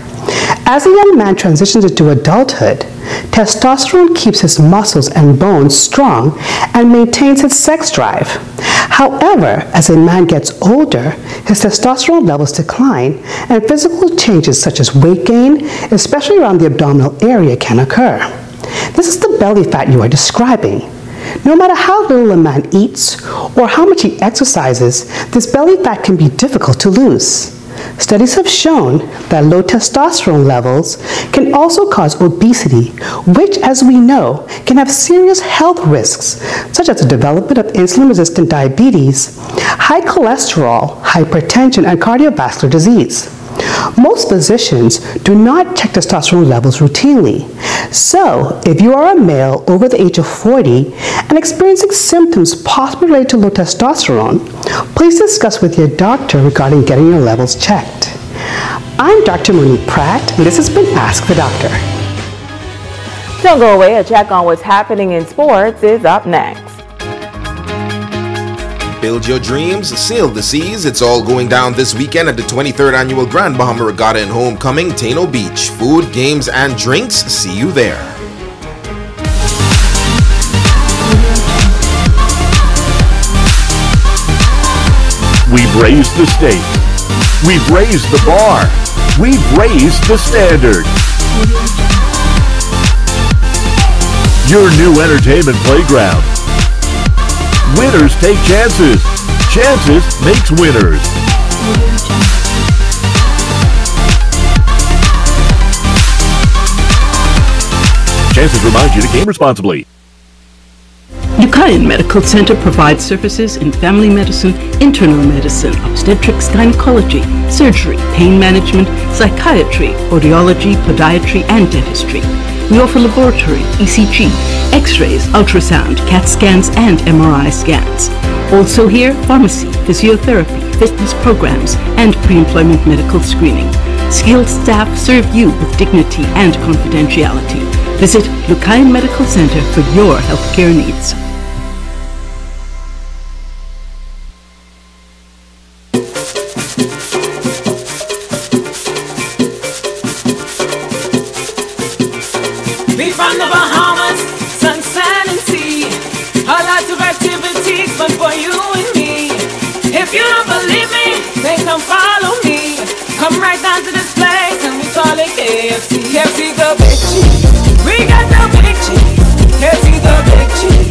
As a young man transitions into adulthood, testosterone keeps his muscles and bones strong and maintains his sex drive. However, as a man gets older, his testosterone levels decline, and physical changes such as weight gain, especially around the abdominal area, can occur. This is the belly fat you are describing. No matter how little a man eats or how much he exercises, this belly fat can be difficult to lose. Studies have shown that low testosterone levels can also cause obesity, which, as we know, can have serious health risks, such as the development of insulin-resistant diabetes, high cholesterol, hypertension, and cardiovascular disease. Most physicians do not check testosterone levels routinely. So, if you are a male over the age of 40 and experiencing symptoms possibly related to low testosterone, please discuss with your doctor regarding getting your levels checked. I'm Dr. Monique Pratt, and this has been Ask the Doctor. Don't go away. A check on what's happening in sports is up next. Build your dreams, sail the seas. It's all going down this weekend at the 23rd Annual Grand Bahama Regatta and Homecoming, Taino Beach. Food, games, and drinks. See you there. We've raised the stakes. We've raised the bar. We've raised the standard. Your new entertainment playground. Winners take chances. Chances makes winners. Chances remind you to game responsibly. Lucayan Medical Center provides services in family medicine, internal medicine, obstetrics, gynecology, surgery, pain management, psychiatry, audiology, podiatry, and dentistry. We offer laboratory, ECG, X-rays, ultrasound, CAT scans, and MRI scans. Also here, pharmacy, physiotherapy, fitness programs, and pre-employment medical screening. Skilled staff serve you with dignity and confidentiality. Visit Lucayan Medical Center for your healthcare needs. We from the Bahamas, sun, sand, and sea. A lot of activities, but boy, you and me. If you don't believe me, then come follow me. Come right down to this place and we call it KFC. KFC the big cheese. We got the big cheese. KFC the big cheese.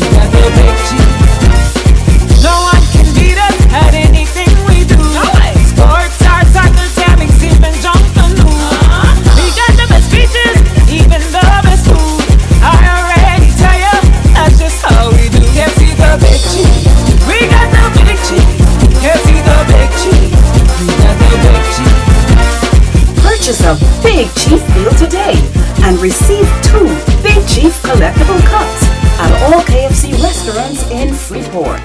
We got the big cheese. No one can beat us at anything we do. Sports, art, soccer, jamming, even jump canoe. We got the best beaches, even the best food. I already tell you, that's just how we do. KFC the big cheese. We got the big cheese. KFC the big cheese. We got the big cheese. Purchase a Big Chief meal today and receive 2 Big Chief collectible cups at all KFC restaurants in Freeport.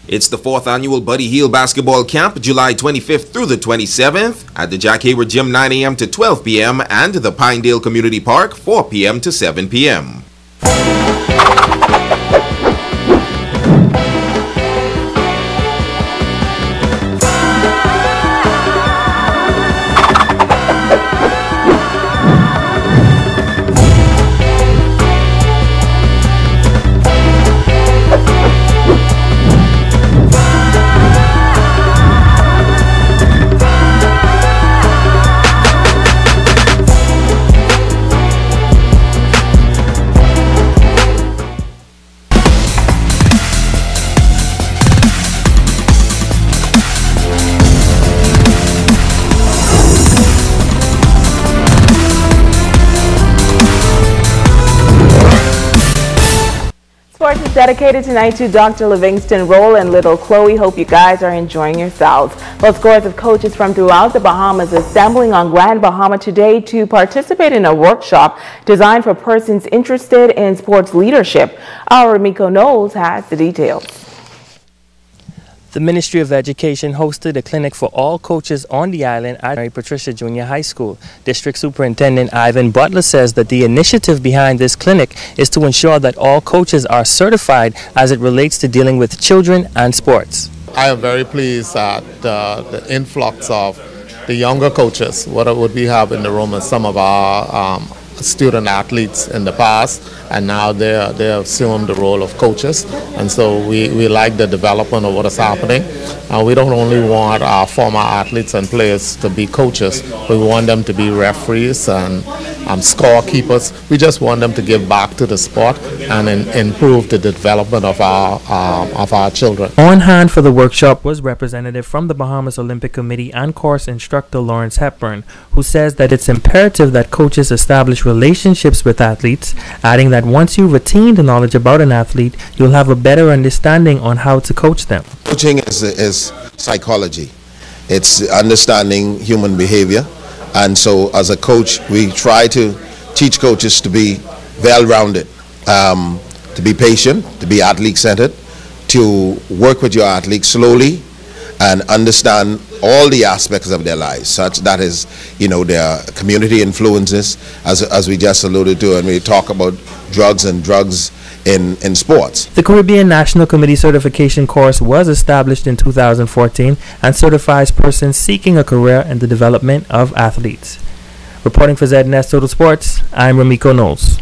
It's the 4th annual Buddy Hield Basketball Camp, July 25th through the 27th at the Jack Hayward Gym, 9 a.m. to 12 p.m. and the Pinedale Community Park, 4 p.m. to 7 p.m. Sports is dedicated tonight to Dr. Livingston Roll and little Chloe. Hope you guys are enjoying yourselves. Well, scores of coaches from throughout the Bahamas assembling on Grand Bahama today to participate in a workshop designed for persons interested in sports leadership. Our Ramiko Knowles has the details. The Ministry of Education hosted a clinic for all coaches on the island at Mary Patricia Junior High School. District Superintendent Ivan Butler says that the initiative behind this clinic is to ensure that all coaches are certified as it relates to dealing with children and sports. I am very pleased at the influx of the younger coaches. What we have in the room is some of our student athletes in the past, and now they have assumed the role of coaches, and so we like the development of what is happening. We don't only want our former athletes and players to be coaches, we want them to be referees and scorekeepers. We just want them to give back to the sport and improve the development of our children. On hand for the workshop was representative from the Bahamas Olympic Committee and course instructor Lawrence Hepburn, who says that it's imperative that coaches establish relationships with athletes, adding that once you've attained the knowledge about an athlete, you'll have a better understanding on how to coach them. Coaching is psychology. It's understanding human behavior, and so as a coach we try to teach coaches to be well-rounded, to be patient, to be athlete-centered, to work with your athletes slowly and understand all the aspects of their lives, such that is, their community influences, as we just alluded to, and we talk about drugs in sports. The Caribbean National Committee certification course was established in 2014 and certifies persons seeking a career in the development of athletes. Reporting for ZNS Total Sports, I'm Ramiko Knowles.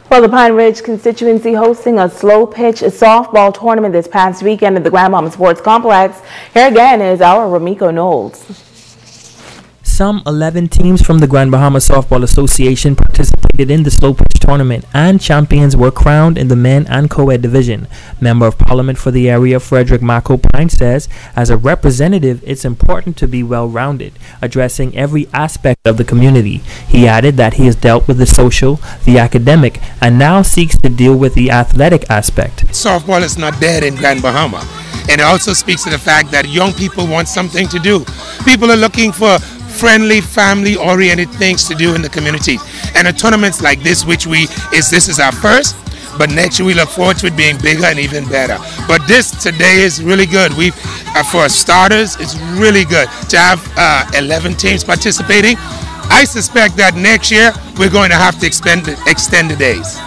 Well, the Pine Ridge constituency hosting a slow pitch softball tournament this past weekend at the Grand Bahama Sports Complex. Here again is our Ramiko Knowles. Some 11 teams from the Grand Bahama Softball Association participated in the slow pitch tournament, and champions were crowned in the men and co-ed division. Member of Parliament for the area, Frederick Marco Pine, says, as a representative, it's important to be well-rounded, addressing every aspect of the community. He added that he has dealt with the social, the academic, and now seeks to deal with the athletic aspect. Softball is not dead in Grand Bahama. And it also speaks to the fact that young people want something to do. People are looking for friendly, family-oriented things to do in the community. And a tournaments like this, this is our first, but next year we look forward to it being bigger and even better. But this today is really good. For starters, it's really good to have 11 teams participating. I suspect that next year we're going to have to extend the days.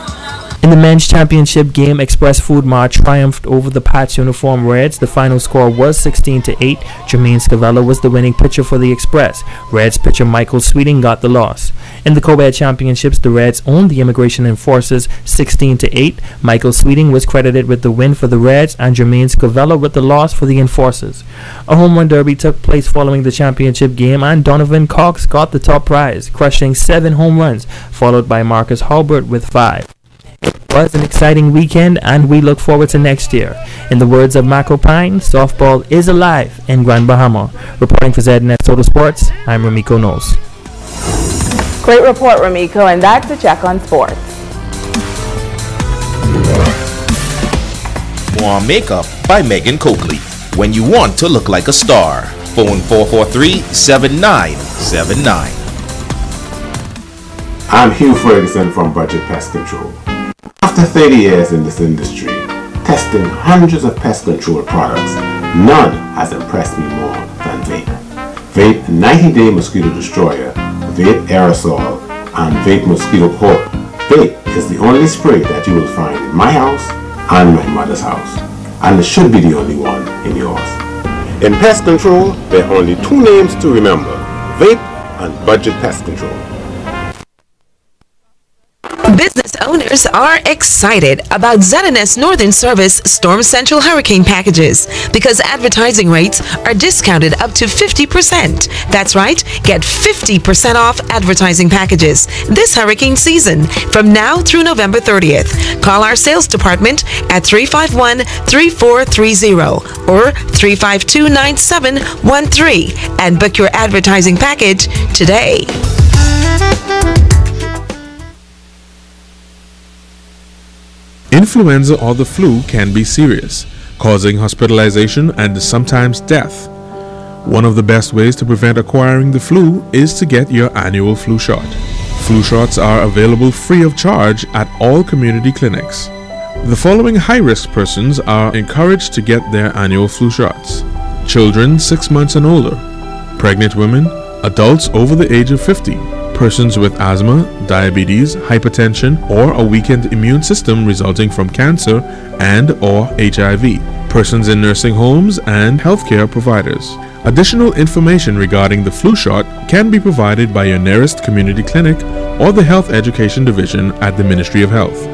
In the men's championship game, Express Food Mart triumphed over the Pats uniform Reds. The final score was 16-8. Jermaine Scavella was the winning pitcher for the Express. Reds pitcher Michael Sweeting got the loss. In the co-ed championships, the Reds owned the Immigration Enforcers 16-8. Michael Sweeting was credited with the win for the Reds and Jermaine Scavella with the loss for the Enforcers. A home run derby took place following the championship game, and Donovan Cox got the top prize, crushing 7 home runs, followed by Marcus Halbert with 5. It was an exciting weekend, and we look forward to next year. In the words of Marco Pine, softball is alive in Grand Bahama. Reporting for ZNS Total Sports, I'm Ramiko Knowles. Great report, Ramiko, and that's a check on sports. More Makeup by Megan Coakley. When you want to look like a star. Phone 443-7979. I'm Hugh Ferguson from Budget Pest Control. After 30 years in this industry, testing hundreds of pest control products, none has impressed me more than Vape. Vape 90-Day Mosquito Destroyer, Vape Aerosol, and Vape Mosquito Coil. Vape is the only spray that you will find in my house and my mother's house, and it should be the only one in yours. In pest control, there are only 2 names to remember: Vape and Budget Pest Control. Business owners are excited about ZNS Northern Service Storm Central Hurricane packages because advertising rates are discounted up to 50%. That's right, get 50% off advertising packages this hurricane season from now through November 30th. Call our sales department at 351-3430 or 352-9713 and book your advertising package today. Influenza or the flu can be serious, causing hospitalization and sometimes death. One of the best ways to prevent acquiring the flu is to get your annual flu shot. Flu shots are available free of charge at all community clinics. The following high-risk persons are encouraged to get their annual flu shots: children 6 months and older, pregnant women, adults over the age of 50, persons with asthma, diabetes, hypertension, or a weakened immune system resulting from cancer and/or HIV, persons in nursing homes, and healthcare providers. Additional information regarding the flu shot can be provided by your nearest community clinic or the Health Education Division at the Ministry of Health.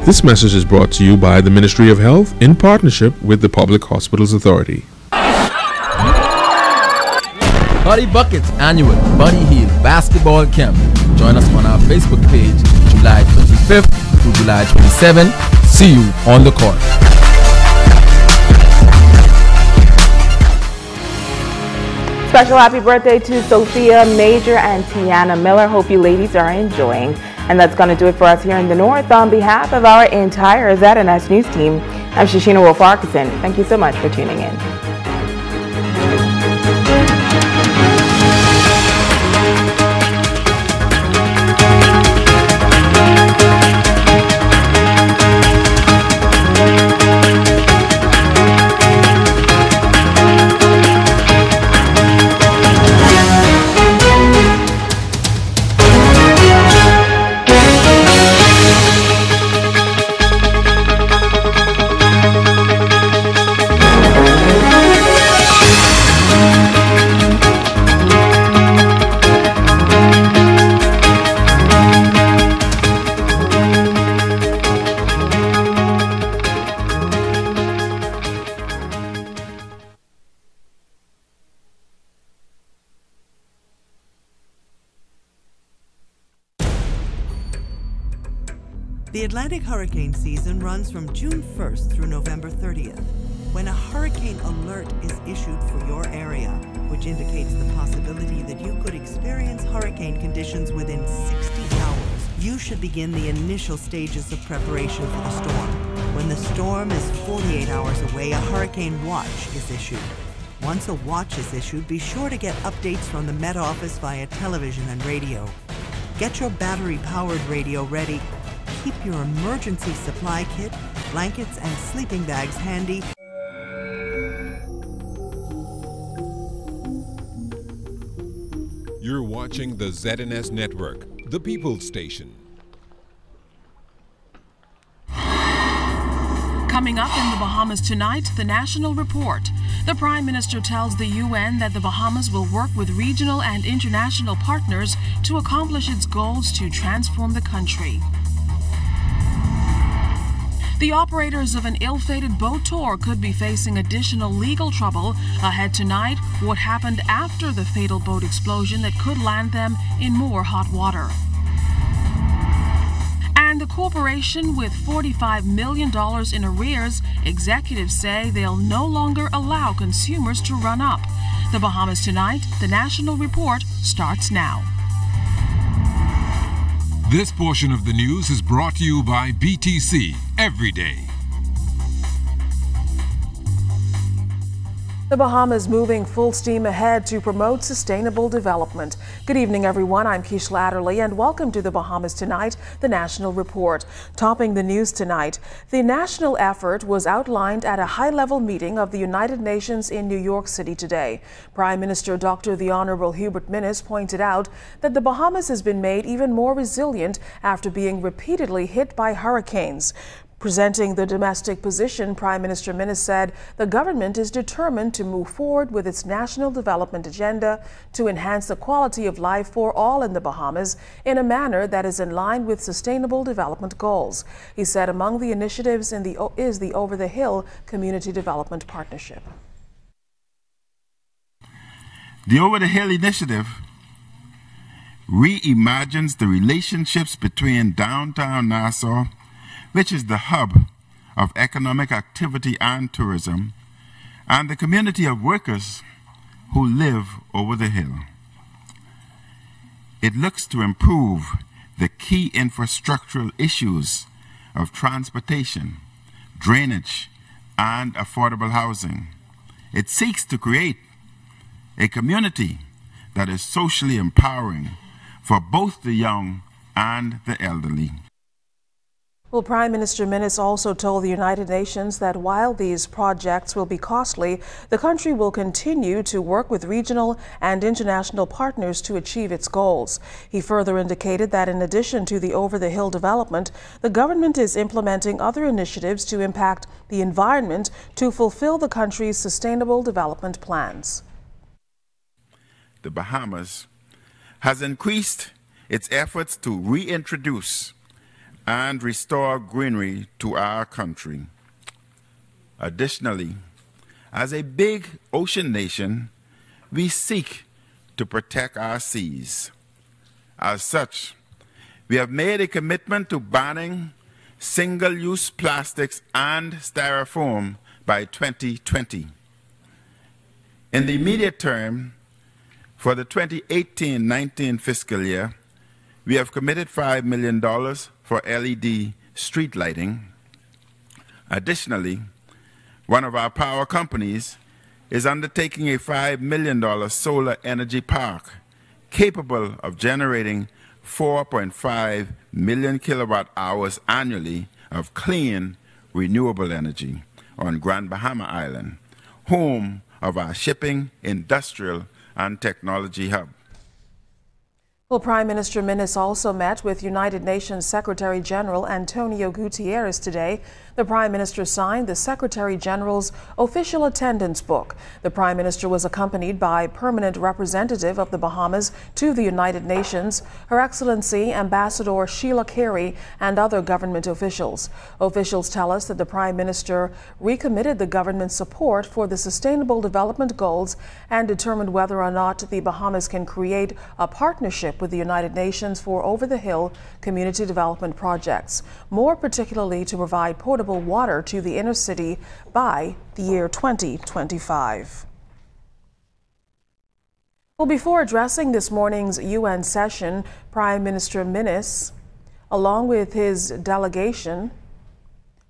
This message is brought to you by the Ministry of Health in partnership with the Public Hospitals Authority. Buddy Buckets annual Buddy Hill Basketball Camp. Join us on our Facebook page July 25th through July 27th. See you on the court. Special happy birthday to Sophia Major and Tiana Miller. Hope you ladies are enjoying. And that's going to do it for us here in the North. On behalf of our entire ZNS News team, I'm Shashina Wolf-Arkeson. Thank you so much for tuning in. The Atlantic hurricane season runs from June 1st through November 30th, when a hurricane alert is issued for your area, which indicates the possibility that you could experience hurricane conditions within 60 hours. You should begin the initial stages of preparation for the storm. When the storm is 48 hours away, a hurricane watch is issued. Once a watch is issued, be sure to get updates from the Met Office via television and radio. Get your battery-powered radio ready. Keep your emergency supply kit, blankets, and sleeping bags handy. You're watching the ZNS Network, the People's Station. Coming up in the Bahamas tonight, the National Report. The Prime Minister tells the UN that the Bahamas will work with regional and international partners to accomplish its goals to transform the country. The operators of an ill-fated boat tour could be facing additional legal trouble. Ahead tonight, what happened after the fatal boat explosion that could land them in more hot water. And the corporation with $45 million in arrears, executives say they'll no longer allow consumers to run up. The Bahamas tonight, the National Report starts now. This portion of the news is brought to you by BTC Every Day. The Bahamas moving full steam ahead to promote sustainable development. Good evening, everyone. I'm Keish Latterly, and welcome to the Bahamas Tonight, the National Report. Topping the news tonight, the national effort was outlined at a high-level meeting of the United Nations in New York City today. Prime Minister Dr. the Honorable Hubert Minnis pointed out that the Bahamas has been made even more resilient after being repeatedly hit by hurricanes. Presenting the domestic position, Prime Minister Minnis said the government is determined to move forward with its national development agenda to enhance the quality of life for all in the Bahamas in a manner that is in line with sustainable development goals. He said among the initiatives is the Over the Hill Community Development Partnership. The Over the Hill initiative reimagines the relationships between downtown Nassau, which is the hub of economic activity and tourism, and the community of workers who live over the hill. It looks to improve the key infrastructural issues of transportation, drainage, and affordable housing. It seeks to create a community that is socially empowering for both the young and the elderly. Well, Prime Minister Minnis also told the United Nations that while these projects will be costly, the country will continue to work with regional and international partners to achieve its goals. He further indicated that in addition to the over-the-hill development, the government is implementing other initiatives to impact the environment to fulfill the country's sustainable development plans. The Bahamas has increased its efforts to reintroduce and restore greenery to our country. Additionally, as a big ocean nation, we seek to protect our seas. As such, we have made a commitment to banning single-use plastics and styrofoam by 2020. In the immediate term, for the 2018-19 fiscal year, we have committed $5 million for LED street lighting. Additionally, one of our power companies is undertaking a $5 million solar energy park capable of generating 4.5 million kilowatt hours annually of clean, renewable energy on Grand Bahama Island, home of our shipping, industrial, and technology hub. Well, Prime Minister Minnis also met with United Nations Secretary General Antonio Gutierrez today. The Prime Minister signed the Secretary General's official attendance book. The Prime Minister was accompanied by permanent representative of the Bahamas to the United Nations, Her Excellency Ambassador Sheila Carey, and other government officials. Officials tell us that the Prime Minister recommitted the government's support for the Sustainable Development Goals and determined whether or not the Bahamas can create a partnership with the United Nations for over-the-hill community development projects, more particularly to provide potable water to the inner city by the year 2025. Well, before addressing this morning's UN session, Prime Minister Minnis, along with his delegation,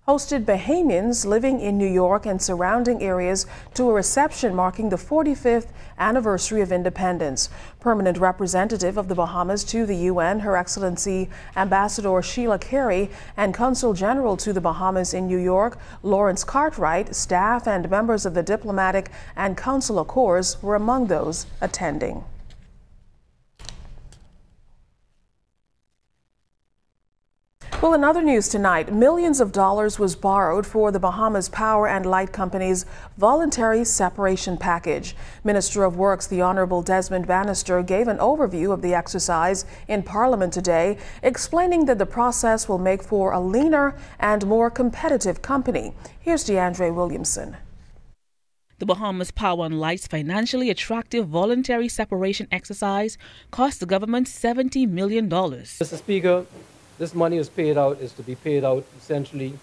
hosted Bahamians living in New York and surrounding areas to a reception marking the 45th anniversary of independence. Permanent representative of the Bahamas to the UN, Her Excellency Ambassador Sheila Carey, and Consul General to the Bahamas in New York, Lawrence Cartwright, staff and members of the diplomatic and consular corps were among those attending. Well, in other news tonight, millions of dollars was borrowed for the Bahamas Power and Light Company's voluntary separation package. Minister of Works, the Honorable Desmond Bannister, gave an overview of the exercise in Parliament today, explaining that the process will make for a leaner and more competitive company. Here's DeAndre Williamson. The Bahamas Power and Light's financially attractive voluntary separation exercise cost the government $70 million. Mr. Speaker, this money is to be paid out essentially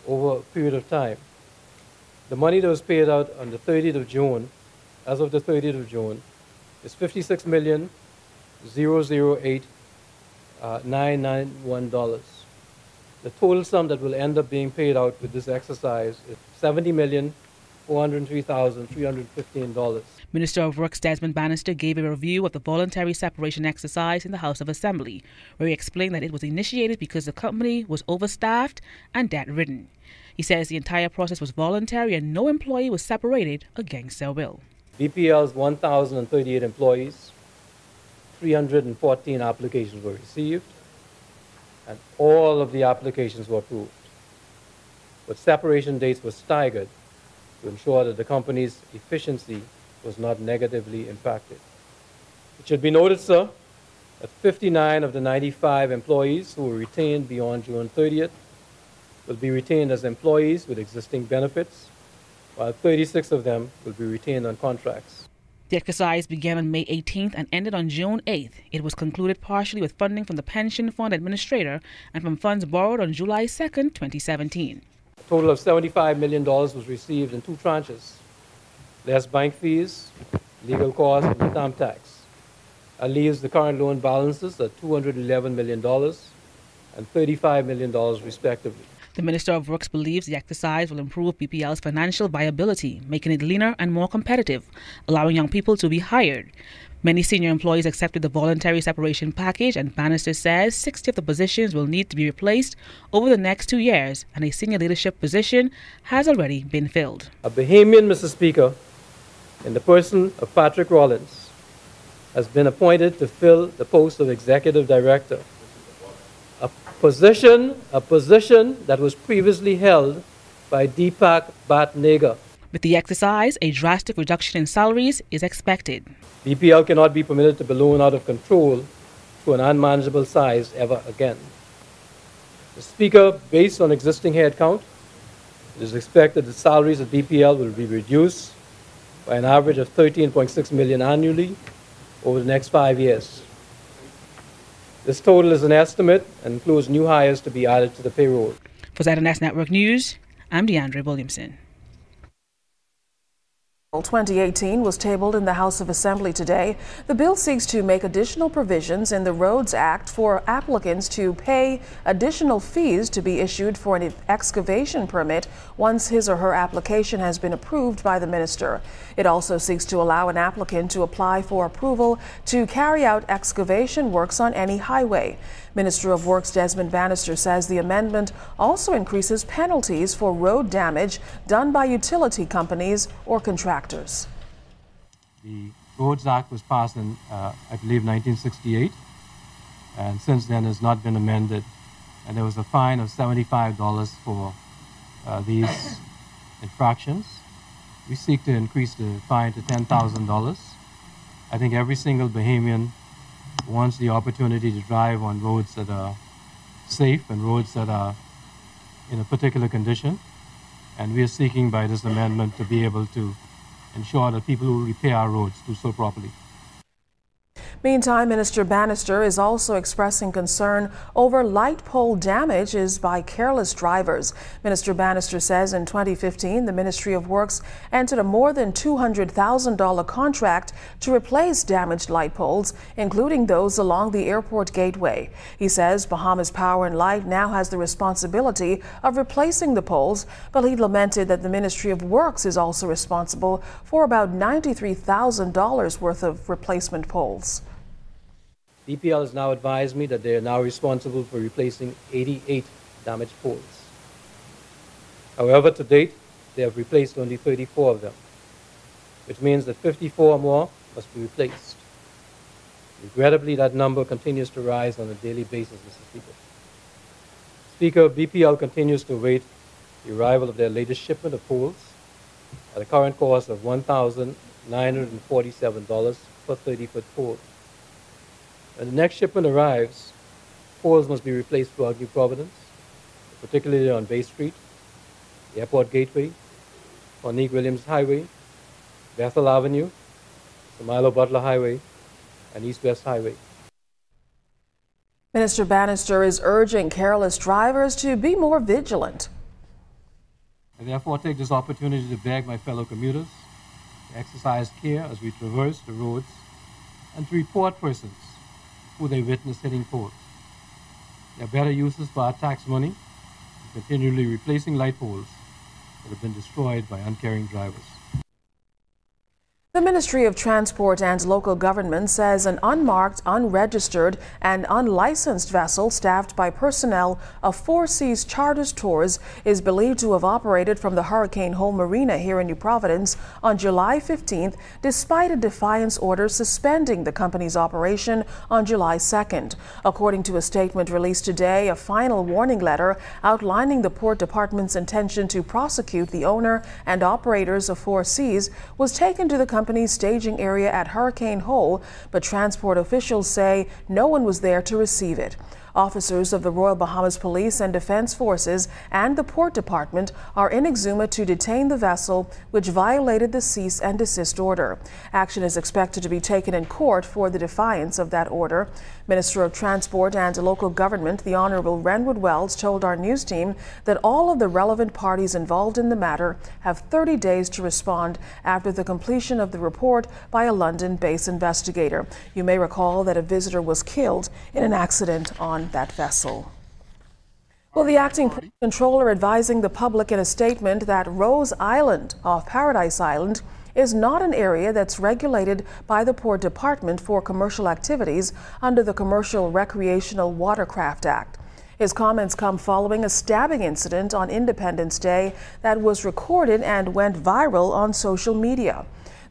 over a period of time. The money that was paid out on the 30th of June, as of the 30th of June, is $56,000,008,991. The total sum that will end up being paid out with this exercise is $70,403,315. Minister of Works Desmond Bannister gave a review of the voluntary separation exercise in the House of Assembly, where he explained that it was initiated because the company was overstaffed and debt-ridden. He says the entire process was voluntary and no employee was separated against their will. BPL's 1,038 employees, 314 applications were received, and all of the applications were approved. But separation dates were staggered to ensure that the company's efficiency was not negatively impacted. It should be noted, sir, that 59 of the 95 employees who were retained beyond June 30th will be retained as employees with existing benefits, while 36 of them will be retained on contracts. The exercise began on May 18th and ended on June 8th. It was concluded partially with funding from the Pension Fund Administrator and from funds borrowed on July 2nd, 2017. A total of $75 million was received in 2 tranches, less bank fees, legal costs, and stamp tax. That leaves the current loan balances at $211 million and $35 million respectively. The Minister of Works believes the exercise will improve BPL's financial viability, making it leaner and more competitive, allowing young people to be hired. Many senior employees accepted the voluntary separation package, and Bannister says 60 of the positions will need to be replaced over the next 2 years, and a senior leadership position has already been filled. A Bahamian, Mr. Speaker, in the person of Patrick Rollins, has been appointed to fill the post of Executive Director, a position that was previously held by Deepak Bhatnagar. With the exercise, a drastic reduction in salaries is expected. BPL cannot be permitted to balloon out of control to an unmanageable size ever again. Mr. Speaker, based on existing headcount, it is expected that salaries at BPL will be reduced by an average of $13.6 million annually over the next 5 years. This total is an estimate and includes new hires to be added to the payroll. For ZNS Network News, I'm DeAndre Williamson. 2018 was tabled in the House of Assembly today. The bill seeks to make additional provisions in the Roads Act for applicants to pay additional fees to be issued for an excavation permit once his or her application has been approved by the minister. It also seeks to allow an applicant to apply for approval to carry out excavation works on any highway. Minister of Works Desmond Bannister says the amendment also increases penalties for road damage done by utility companies or contractors. The Roads Act was passed in, I believe, 1968, and since then has not been amended. And there was a fine of $75 for these infractions. We seek to increase the fine to $10,000. I think every single Bahamian wants the opportunity to drive on roads that are safe and roads that are in a particular condition. And we are seeking by this amendment to be able to ensure that people who repair our roads do so properly. Meantime, Minister Bannister is also expressing concern over light pole damages by careless drivers. Minister Bannister says in 2015, the Ministry of Works entered a more than $200,000 contract to replace damaged light poles, including those along the airport gateway. He says Bahamas Power and Light now has the responsibility of replacing the poles, but he lamented that the Ministry of Works is also responsible for about $93,000 worth of replacement poles. BPL has now advised me that they are now responsible for replacing 88 damaged poles. However, to date, they have replaced only 34 of them, which means that 54 more must be replaced. Regrettably, that number continues to rise on a daily basis, Mr. Speaker. Speaker, BPL continues to await the arrival of their latest shipment of poles at a current cost of $1,947 per 30-foot pole. When the next shipment arrives, poles must be replaced throughout New Providence, particularly on Bay Street, the Airport Gateway, Monique Williams Highway, Bethel Avenue, the Milo Butler Highway, and East-West Highway. Minister Bannister is urging careless drivers to be more vigilant. I therefore take this opportunity to beg my fellow commuters to exercise care as we traverse the roads and to report persons who they witness hitting poles. There are better uses for our tax money than continually replacing light poles that have been destroyed by uncaring drivers. The Ministry of Transport and Local Government says an unmarked, unregistered, and unlicensed vessel staffed by personnel of Four Seas Charters Tours is believed to have operated from the Hurricane Hole Marina here in New Providence on July 15th, despite a defiance order suspending the company's operation on July 2nd. According to a statement released today, a final warning letter outlining the Port Department's intention to prosecute the owner and operators of Four Seas was taken to the company's staging area at Hurricane Hole, but transport officials say no one was there to receive it. Officers of the Royal Bahamas Police and Defense Forces and the Port Department are in Exuma to detain the vessel, which violated the cease and desist order. Action is expected to be taken in court for the defiance of that order. Minister of Transport and Local Government, the Honorable Renwood Wells, told our news team that all of the relevant parties involved in the matter have 30 days to respond after the completion of the report by a London-based investigator. You may recall that a visitor was killed in an accident on that vessel. Well, the acting controller advising the public in a statement that Rose Island off Paradise Island is not an area that's regulated by the Port Department for commercial activities under the Commercial Recreational Watercraft Act. His comments come following a stabbing incident on Independence Day that was recorded and went viral on social media.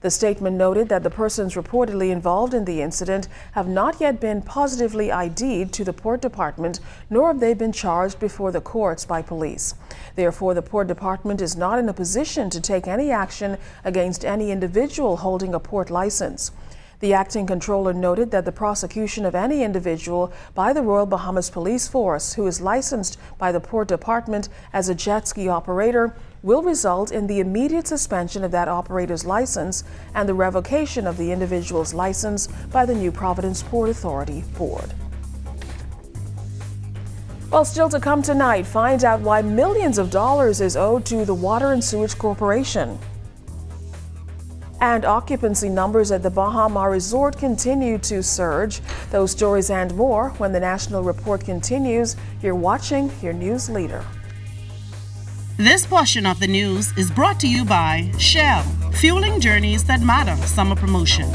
The statement noted that the persons reportedly involved in the incident have not yet been positively ID'd to the Port Department, nor have they been charged before the courts by police. Therefore, the Port Department is not in a position to take any action against any individual holding a port license. The acting controller noted that the prosecution of any individual by the Royal Bahamas Police Force who is licensed by the Port Department as a jet ski operator will result in the immediate suspension of that operator's license and the revocation of the individual's license by the New Providence Port Authority Board. Well, still to come tonight, find out why millions of dollars is owed to the Water and Sewage Corporation. And occupancy numbers at the Baha Ma Resort continue to surge. Those stories and more when the National Report continues. You're watching your news leader. This portion of the news is brought to you by Shell, fueling journeys that matter. Summer promotion.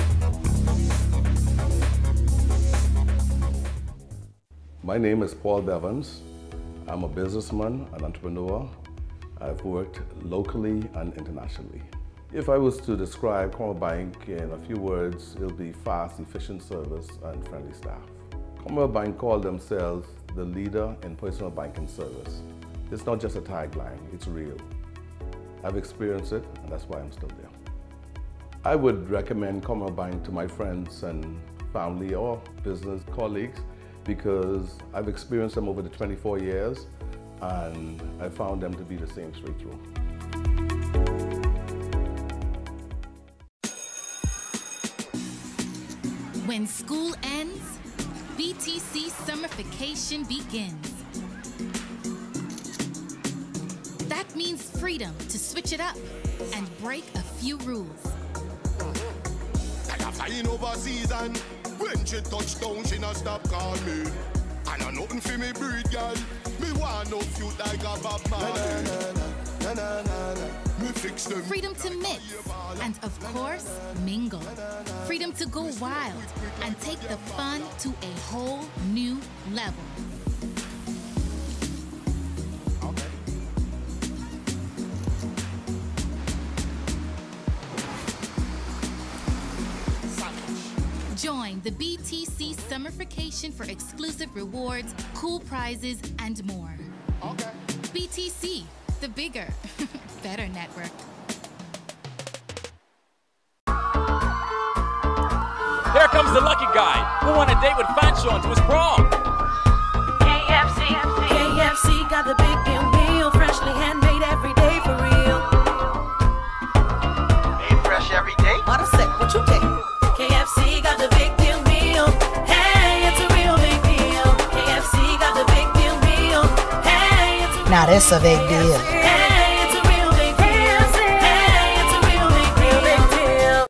My name is Paul Bevans. I'm a businessman, an entrepreneur. I've worked locally and internationally. If I was to describe Commonwealth Bank in a few words, it'll be fast, efficient service and friendly staff. Commonwealth Bank call themselves the leader in personal banking service. It's not just a tagline, it's real. I've experienced it, and that's why I'm still there. I would recommend Commonwealth Bank to my friends and family or business colleagues because I've experienced them over the 24 years, and I found them to be the same straight through. When school ends, BTC summerfication begins. That means freedom to switch it up and break a few rules. I am flying overseas and when she touch down, she not stop call me. And I nothing for me breed, girl. Me want no feud like a Bob Marley. Me fix them. Freedom to mix and, of course, mingle. Freedom to go wild and take the fun to a whole new level. Join the BTC Summerfication for exclusive rewards, cool prizes, and more. BTC, the bigger, better network. Here comes the lucky guy who won a date with Fanshawn to his prom. KFC got the big meal, freshly handmade every day for real. Made fresh every day? What I say, what you take? KFC got the big deal meal. Hey, it's a real big deal. KFC got the big deal meal. Hey, it's a now that's a big deal. Hey, it's a real big deal. Hey, it's a real big deal.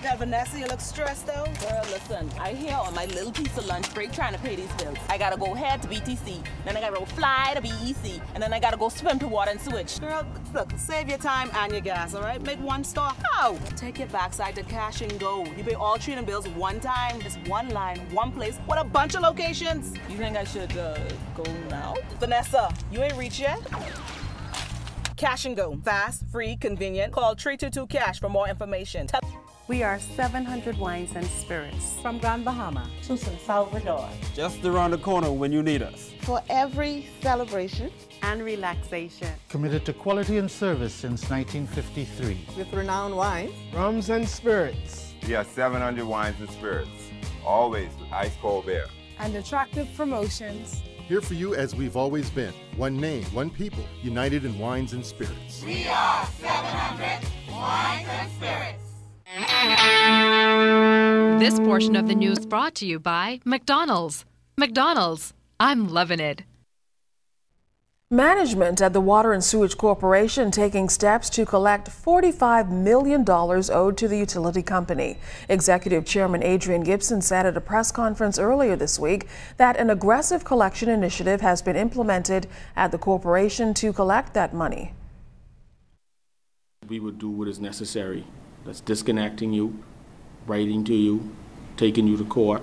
Now, Vanessa, you look stressed though. Girl, listen, I here on my little piece of lunch break trying to pay these bills. I gotta go head to BTC, then I gotta go fly to BEC, and then I gotta go swim to Water and Switch. Girl, look, save your time and your gas, all right? Make one stop. How? Take your backside to Cash and Go. You pay all 3 bills one time. It's one line, one place, with a bunch of locations. You think I should go now? Vanessa, you ain't reached yet? Cash and Go. Fast, free, convenient. Call 322-CASH for more information. We are 700 Wines and Spirits. From Grand Bahama to San Salvador. Just around the corner when you need us. For every celebration and relaxation. Committed to quality and service since 1953. With renowned wines, rums and spirits. We are 700 Wines and Spirits. Always with ice cold beer. And attractive promotions. Here for you as we've always been. One name, one people, united in wines and spirits. We are 700 Wines and Spirits. This portion of the news brought to you by McDonald's. McDonald's, I'm loving it. Management at the Water and Sewage Corporation taking steps to collect $45 million owed to the utility company. Executive Chairman Adrian Gibson said at a press conference earlier this week that an aggressive collection initiative has been implemented at the corporation to collect that money. We would do what is necessary. That's disconnecting you, writing to you, taking you to court.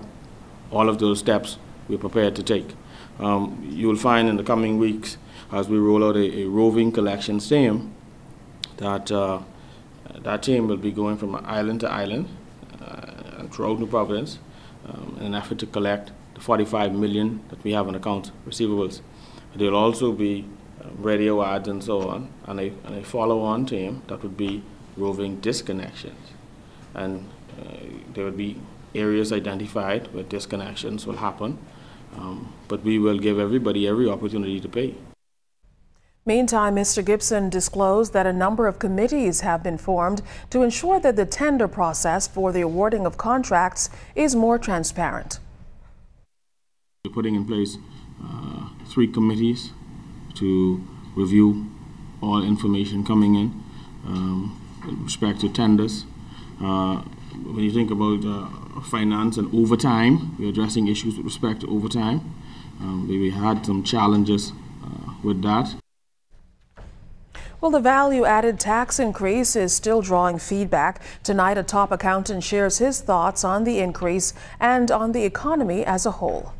All of those steps we're prepared to take. You'll find in the coming weeks, as we roll out a roving collections team, that that team will be going from island to island and throughout New Providence in an effort to collect the $45 million that we have on account receivables. There'll also be radio ads and so on, and a follow-on team that would be roving disconnections, and there would be areas identified where disconnections will happen, but we will give everybody every opportunity to pay. Meantime, Mr. Gibson disclosed that a number of committees have been formed to ensure that the tender process for the awarding of contracts is more transparent. We're putting in place 3 committees to review all information coming in with respect to tenders. When you think about finance and overtime, we're addressing issues with respect to overtime. We had some challenges with that. Well, the value-added tax increase is still drawing feedback. Tonight, a top accountant shares his thoughts on the increase and on the economy as a whole.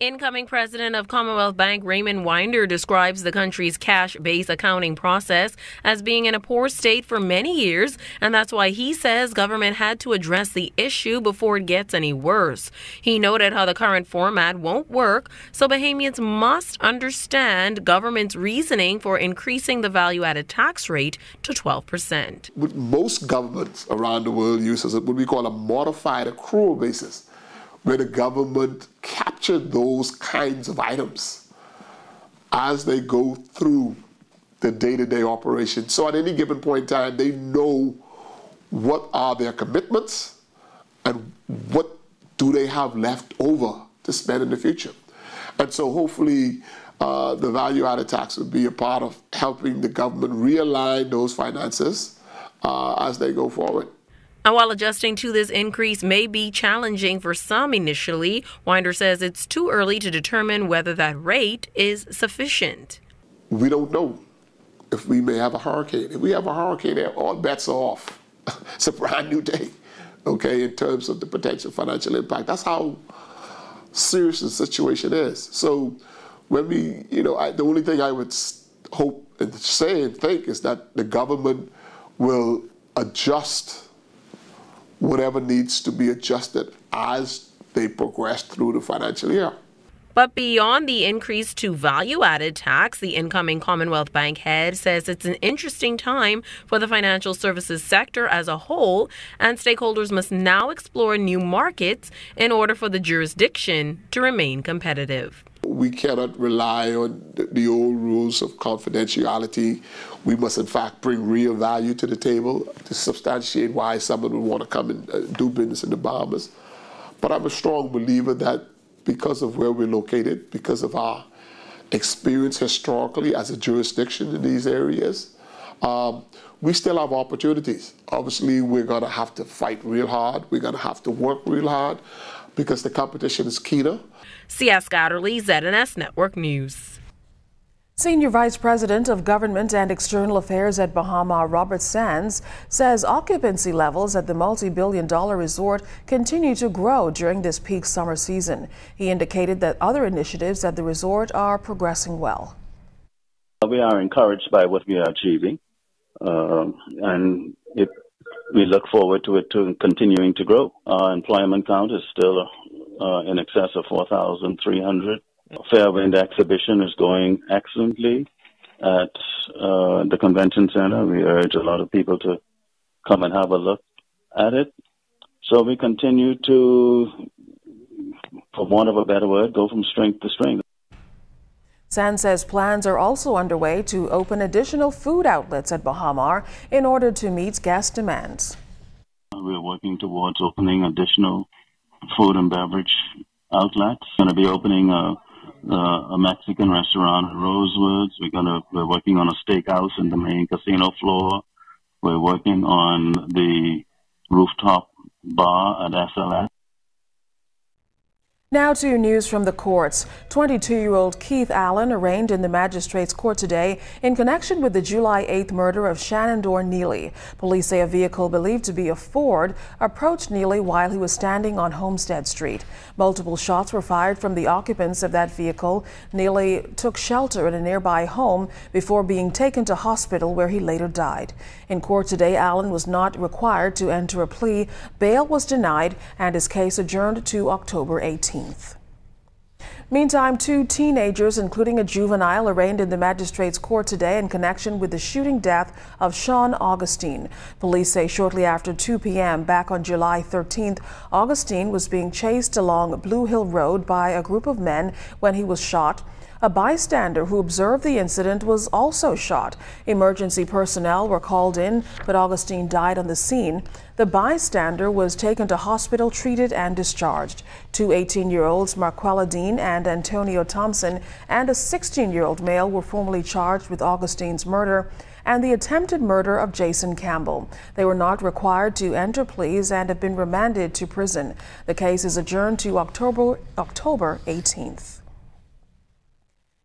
Incoming president of Commonwealth Bank Raymond Winder describes the country's cash-based accounting process as being in a poor state for many years, and that's why he says government had to address the issue before it gets any worse. He noted how the current format won't work, so Bahamians must understand government's reasoning for increasing the value-added tax rate to 12%. What most governments around the world use is what we call a modified accrual basis, where the government capture those kinds of items as they go through the day-to-day operation. So at any given point in time, they know what are their commitments and what do they have left over to spend in the future. And so hopefully the value-added tax would be a part of helping the government realign those finances as they go forward. And while adjusting to this increase may be challenging for some initially, Winder says it's too early to determine whether that rate is sufficient. We don't know if we may have a hurricane. If we have a hurricane, all bets are off. It's a brand new day, okay, in terms of the potential financial impact. That's how serious the situation is. So when we, the only thing I would hope and say and think is that the government will adjust whatever needs to be adjusted as they progress through the financial year. But beyond the increase to value-added tax, the incoming Commonwealth Bank head says it's an interesting time for the financial services sector as a whole, and stakeholders must now explore new markets in order for the jurisdiction to remain competitive. We cannot rely on the old rules of confidentiality. We must, in fact, bring real value to the table to substantiate why someone would want to come and do business in the Bahamas. But I'm a strong believer that because of where we're located, because of our experience historically as a jurisdiction in these areas, we still have opportunities. Obviously, we're going to have to fight real hard. We're going to have to work real hard because the competition is keener. Sia Scatterly, ZNS Network News. Senior Vice President of Government and External Affairs at Bahama, Robert Sands, says occupancy levels at the multi-billion-dollar resort continue to grow during this peak summer season. He indicated that other initiatives at the resort are progressing well. We are encouraged by what we are achieving, and we look forward to it continuing to grow. Our employment count is still in excess of 4,300. Fairwind exhibition is going excellently at the convention center. We urge a lot of people to come and have a look at it. So we continue to, for want of a better word, go from strength to strength. Sands says plans are also underway to open additional food outlets at Bahamar in order to meet guest demands. We're working towards opening additional food and beverage outlets. We're going to be opening a Mexican restaurant at Rosewoods. We're working on a steakhouse in the main casino floor. We're working on the rooftop bar at SLS. Now to news from the courts. 22-year-old Keith Allen arraigned in the magistrate's court today in connection with the July 8th murder of Shenandoah Neely. Police say a vehicle believed to be a Ford approached Neely while he was standing on Homestead Street. Multiple shots were fired from the occupants of that vehicle. Neely took shelter in a nearby home before being taken to hospital where he later died. In court today, Allen was not required to enter a plea. Bail was denied and his case adjourned to October 18th. Meantime, 2 teenagers, including a juvenile, arraigned in the magistrate's court today in connection with the shooting death of Sean Augustine. Police say shortly after 2 p.m. back on July 13th, Augustine was being chased along Blue Hill Road by a group of men when he was shot. A bystander who observed the incident was also shot. Emergency personnel were called in, but Augustine died on the scene. The bystander was taken to hospital, treated, and discharged. 2 18-year-olds, Marquella Dean and Antonio Thompson, and a 16-year-old male were formally charged with Augustine's murder and the attempted murder of Jason Campbell. They were not required to enter pleas and have been remanded to prison. The case is adjourned to October 18th.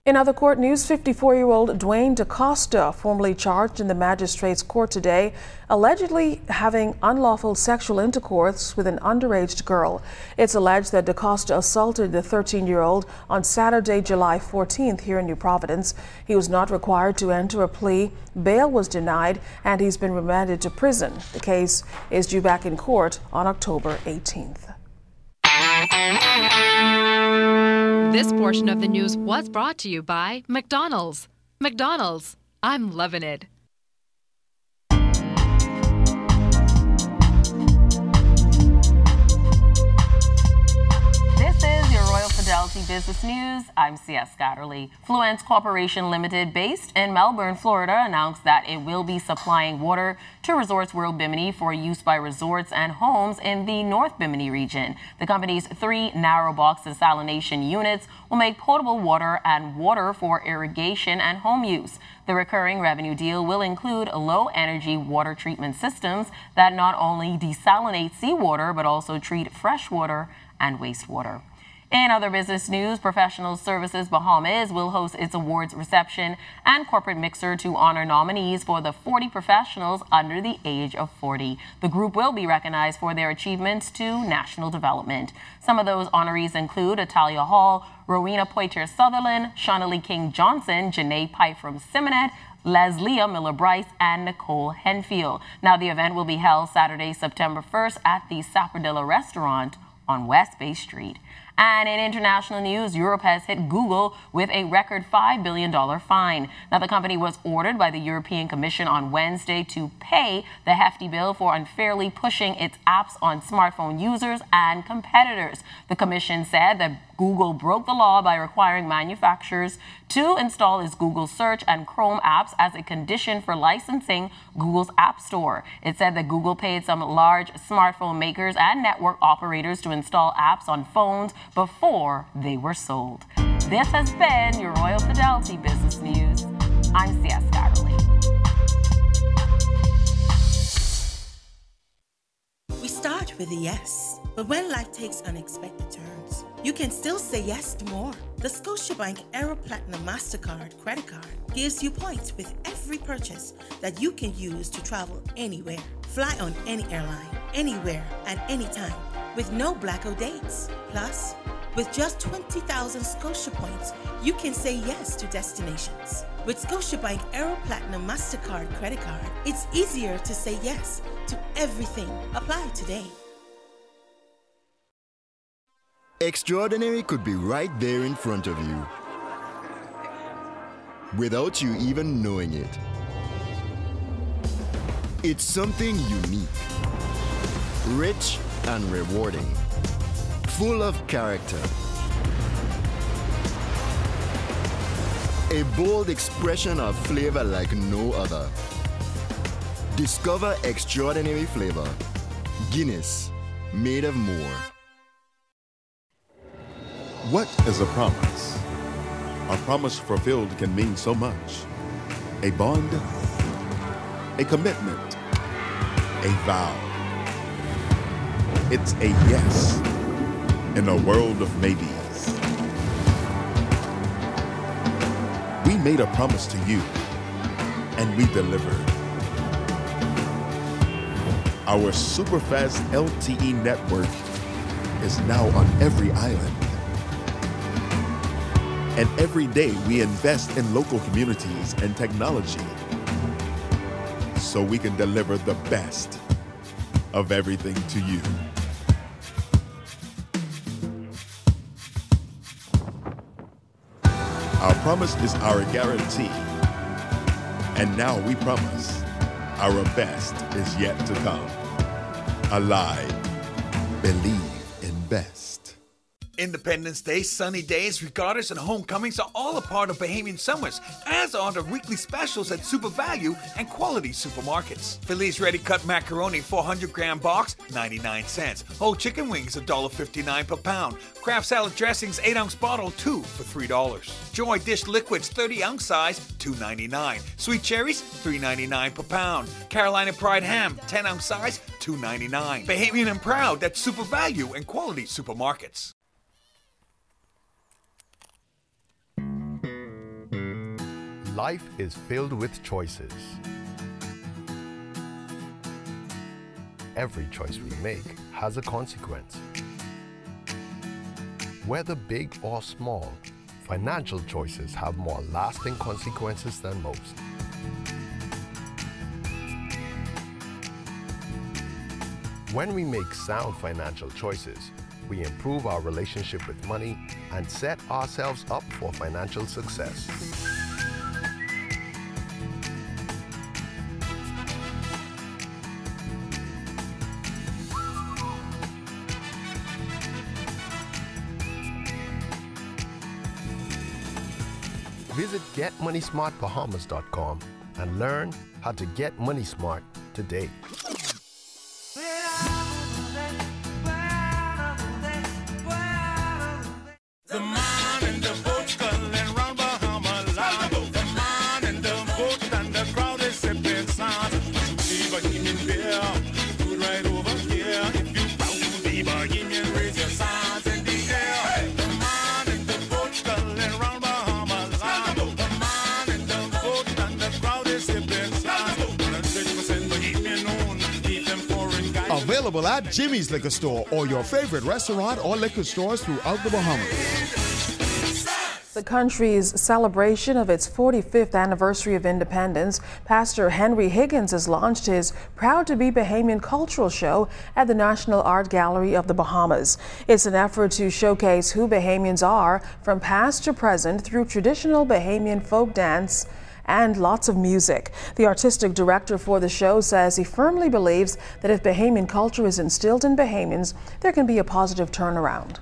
In other court news, 54-year-old Dwayne DaCosta, formerly charged in the magistrate's court today, allegedly having unlawful sexual intercourse with an underage girl. It's alleged that DaCosta assaulted the 13-year-old on Saturday, July 14th here in New Providence. He was not required to enter a plea. Bail was denied, and he's been remanded to prison. The case is due back in court on October 18th. This portion of the news was brought to you by McDonald's. McDonald's, I'm loving it. This is your Royal Fidelity Business News. I'm C.S. Scatterly. Fluence Corporation Limited, based in Melbourne, Florida, announced that it will be supplying water to Resorts World Bimini for use by resorts and homes in the North Bimini region. The company's 3 narrow box desalination units will make potable water and water for irrigation and home use. The recurring revenue deal will include low-energy water treatment systems that not only desalinate seawater but also treat fresh water and wastewater. In other business news, Professional Services Bahamas will host its awards reception and corporate mixer to honor nominees for the 40 professionals under the age of 40. The group will be recognized for their achievements to national development. Some of those honorees include Atalia Hall, Rowena Poitier-Sutherland, Shaunalee King-Johnson, Janae Pike from Simonet, Leslie Miller-Bryce, and Nicole Henfield. Now, the event will be held Saturday, September 1st at the Sapodilla Restaurant on West Bay Street. And in international news, Europe has hit Google with a record $5 billion fine. Now, the company was ordered by the European Commission on Wednesday to pay the hefty bill for unfairly pushing its apps on smartphone users and competitors. The commission said that Google broke the law by requiring manufacturers to install its Google Search and Chrome apps as a condition for licensing Google's App Store. It said that Google paid some large smartphone makers and network operators to install apps on phones before they were sold. This has been your Royal Fidelity Business News. I'm C.S. Garley. We start with a yes, but when life takes unexpected turns, you can still say yes to more. The Scotiabank Aero Platinum MasterCard credit card gives you points with every purchase that you can use to travel anywhere. Fly on any airline, anywhere, and anytime, with no blackout dates. Plus, with just 20,000 Scotia points, you can say yes to destinations. With Scotiabank Aero Platinum MasterCard credit card, it's easier to say yes to everything. Apply today. Extraordinary could be right there in front of you, without you even knowing it. It's something unique, rich and rewarding, full of character. A bold expression of flavor like no other. Discover extraordinary flavor. Guinness, made of more. What is a promise? A promise fulfilled can mean so much. A bond, a commitment, a vow. It's a yes in a world of maybes. We made a promise to you, and we delivered. Our super-fast LTE network is now on every island. And every day we invest in local communities and technology so we can deliver the best of everything to you. Our promise is our guarantee. And now we promise our best is yet to come. Alive, believe in best. Independence Day, sunny days, regattas, and homecomings are all a part of Bahamian summers, as are the weekly specials at Super Value and Quality Supermarkets. Feliz ready-cut macaroni 400-gram box, 99 cents. Whole chicken wings, $1.59 per pound. Kraft salad dressings, 8-ounce bottle, 2 for $3. Joy dish liquids, 30-ounce size, $2.99. Sweet cherries, $3.99 per pound. Carolina Pride ham, 10-ounce size, $2.99. Bahamian and proud, that's Super Value and Quality Supermarkets. Life is filled with choices. Every choice we make has a consequence. Whether big or small, financial choices have more lasting consequences than most. When we make sound financial choices, we improve our relationship with money and set ourselves up for financial success. Visit GetMoneySmartBahamas.com and learn how to get money smart today. The man in the boat sculling round Bahama land. The man in the boat and the crowd is sipping sand. The Bahamian beer, good right over here. If you proud to be Bahamian, raise your signs in the air. The man in the boat sculling round Bahama land. The man in the boat and the crowd is sipping sand. 100% Bahamian owned, keep them foreign guys. Available at Jimmy's Liquor Store or your favorite restaurant or liquor stores throughout the Bahamas. The country's celebration of its 45th anniversary of independence, Pastor Henry Higgins has launched his Proud to be Bahamian cultural show at the National Art Gallery of the Bahamas. It's an effort to showcase who Bahamians are from past to present through traditional Bahamian folk dance and lots of music. The artistic director for the show says he firmly believes that if Bahamian culture is instilled in Bahamians, there can be a positive turnaround.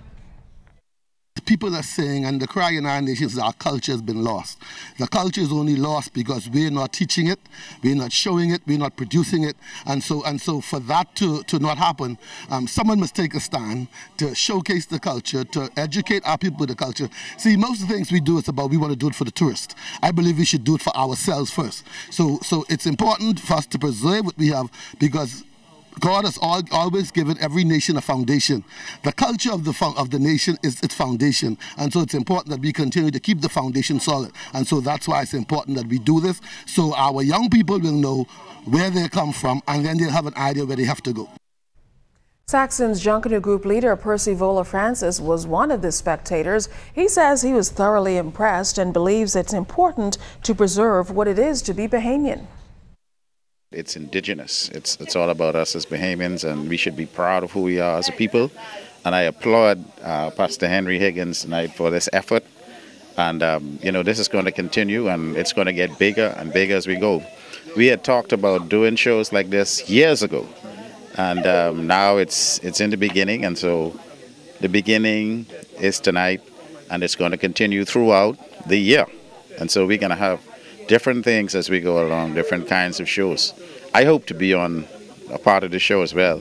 People are saying, and the cry in our nation is our culture has been lost. The culture is only lost because we're not teaching it, we're not showing it, we're not producing it, and so for that to not happen, someone must take a stand to showcase the culture, to educate our people with the culture. See, most of the things we do is about we want to do it for the tourist. I believe we should do it for ourselves first. So it's important for us to preserve what we have, because God has always given every nation a foundation. The culture of the nation is its foundation, and so it's important that we continue to keep the foundation solid. And so that's why it's important that we do this, so our young people will know where they come from, and then they'll have an idea where they have to go. Saxon's Junkanoo Group leader Percy Vola Francis was one of the spectators. He says he was thoroughly impressed and believes it's important to preserve what it is to be Bahamian. It's indigenous. It's all about us as Bahamians, and we should be proud of who we are as a people. And I applaud Pastor Henry Higgins tonight for this effort. And, you know, this is going to continue, and it's going to get bigger and bigger as we go. We had talked about doing shows like this years ago, and now it's in the beginning. And so the beginning is tonight, and it's going to continue throughout the year. And so we're going to have different things as we go along, different kinds of shows. I hope to be on a part of the show as well.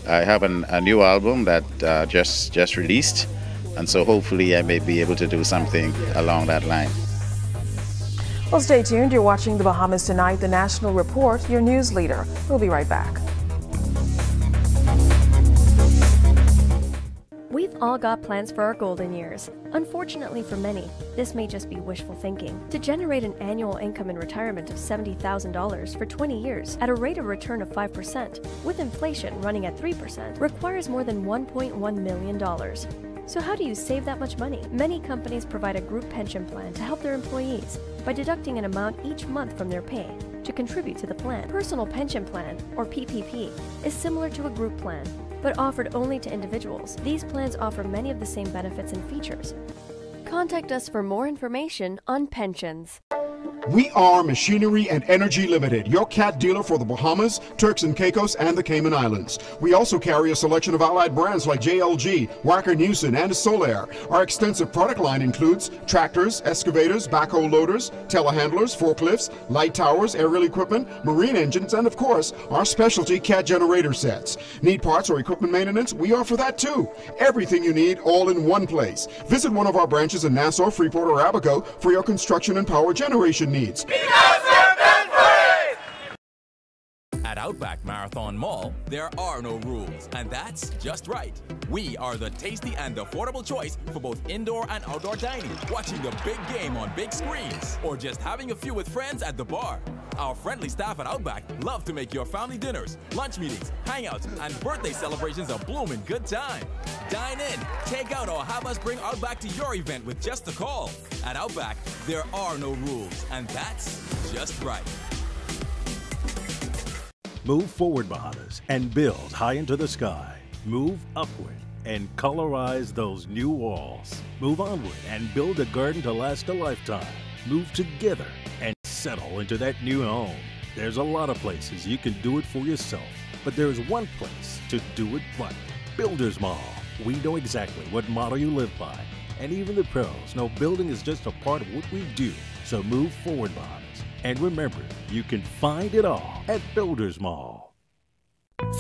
I have a new album that just released, and so hopefully I may be able to do something along that line. Well, stay tuned. You're watching The Bahamas Tonight, the National Report, your news leader. We'll be right back. We've all got plans for our golden years. Unfortunately for many, this may just be wishful thinking. To generate an annual income in retirement of $70,000 for 20 years at a rate of return of 5%, with inflation running at 3%, requires more than $1.1 million. So how do you save that much money? Many companies provide a group pension plan to help their employees by deducting an amount each month from their pay to contribute to the plan. Personal Pension Plan, or PPP, is similar to a group plan, but offered only to individuals. These plans offer many of the same benefits and features. Contact us for more information on pensions. We are Machinery and Energy Limited, your cat dealer for the Bahamas, Turks and Caicos, and the Cayman Islands. We also carry a selection of allied brands like JLG, Wacker-Neuson, and Solaire. Our extensive product line includes tractors, excavators, backhoe loaders, telehandlers, forklifts, light towers, aerial equipment, marine engines, and of course, our specialty cat generator sets. Need parts or equipment maintenance? We offer that too. Everything you need all in one place. Visit one of our branches in Nassau, Freeport, or Abaco for your construction and power generation needs. At Outback Marathon Mall, there are no rules, and that's just right. We are the tasty and affordable choice for both indoor and outdoor dining, watching the big game on big screens, or just having a few with friends at the bar. Our friendly staff at Outback love to make your family dinners, lunch meetings, hangouts, and birthday celebrations a blooming good time. Dine in, take out, or have us bring Outback to your event with just a call. At Outback, there are no rules, and that's just right. Move forward, Bahamas, and build high into the sky. Move upward and colorize those new walls. Move onward and build a garden to last a lifetime. Move together and settle into that new home. There's a lot of places you can do it for yourself, but there's one place to do it right. Builders Mall. We know exactly what motto you live by, and even the pros know building is just a part of what we do. So move forward, Bahamas. And remember, you can find it all at Builders Mall.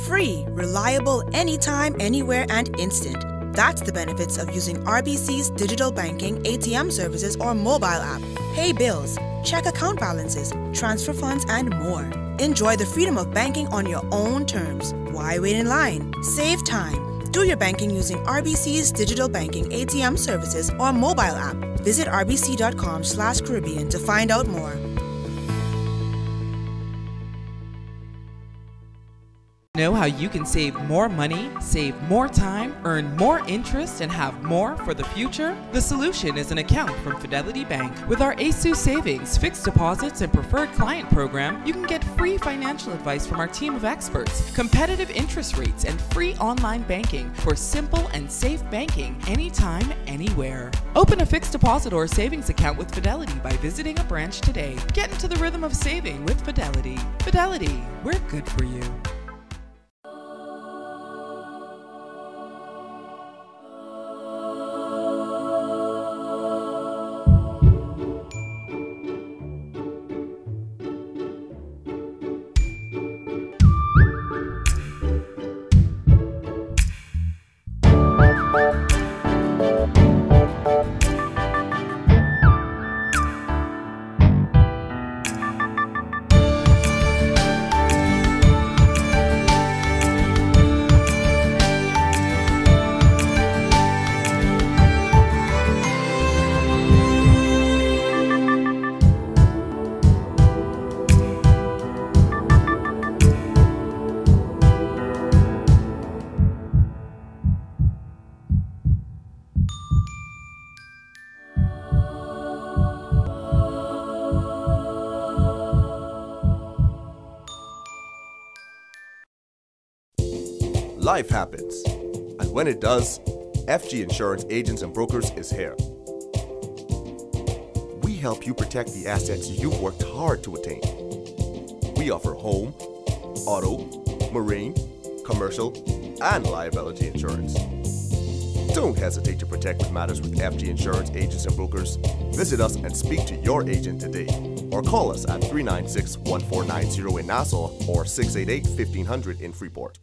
Free, reliable, anytime, anywhere, and instant. That's the benefits of using RBC's digital banking, ATM services, or mobile app. Pay bills, check account balances, transfer funds, and more. Enjoy the freedom of banking on your own terms. Why wait in line? Save time. Do your banking using RBC's digital banking, ATM services, or mobile app. Visit rbc.com/Caribbean to find out more. Know how you can save more money, save more time, earn more interest, and have more for the future? The solution is an account from Fidelity Bank. With our ASU Savings, fixed deposits, and preferred client program, you can get free financial advice from our team of experts, competitive interest rates, and free online banking for simple and safe banking anytime, anywhere. Open a fixed deposit or savings account with Fidelity by visiting a branch today. Get into the rhythm of saving with Fidelity. Fidelity, we're good for you. Life happens, and when it does, FG Insurance Agents and Brokers is here. We help you protect the assets you've worked hard to attain. We offer home, auto, marine, commercial, and liability insurance. Don't hesitate to protect what matters with FG Insurance Agents and Brokers. Visit us and speak to your agent today, or call us at 396-1490 in Nassau or 688-1500 in Freeport.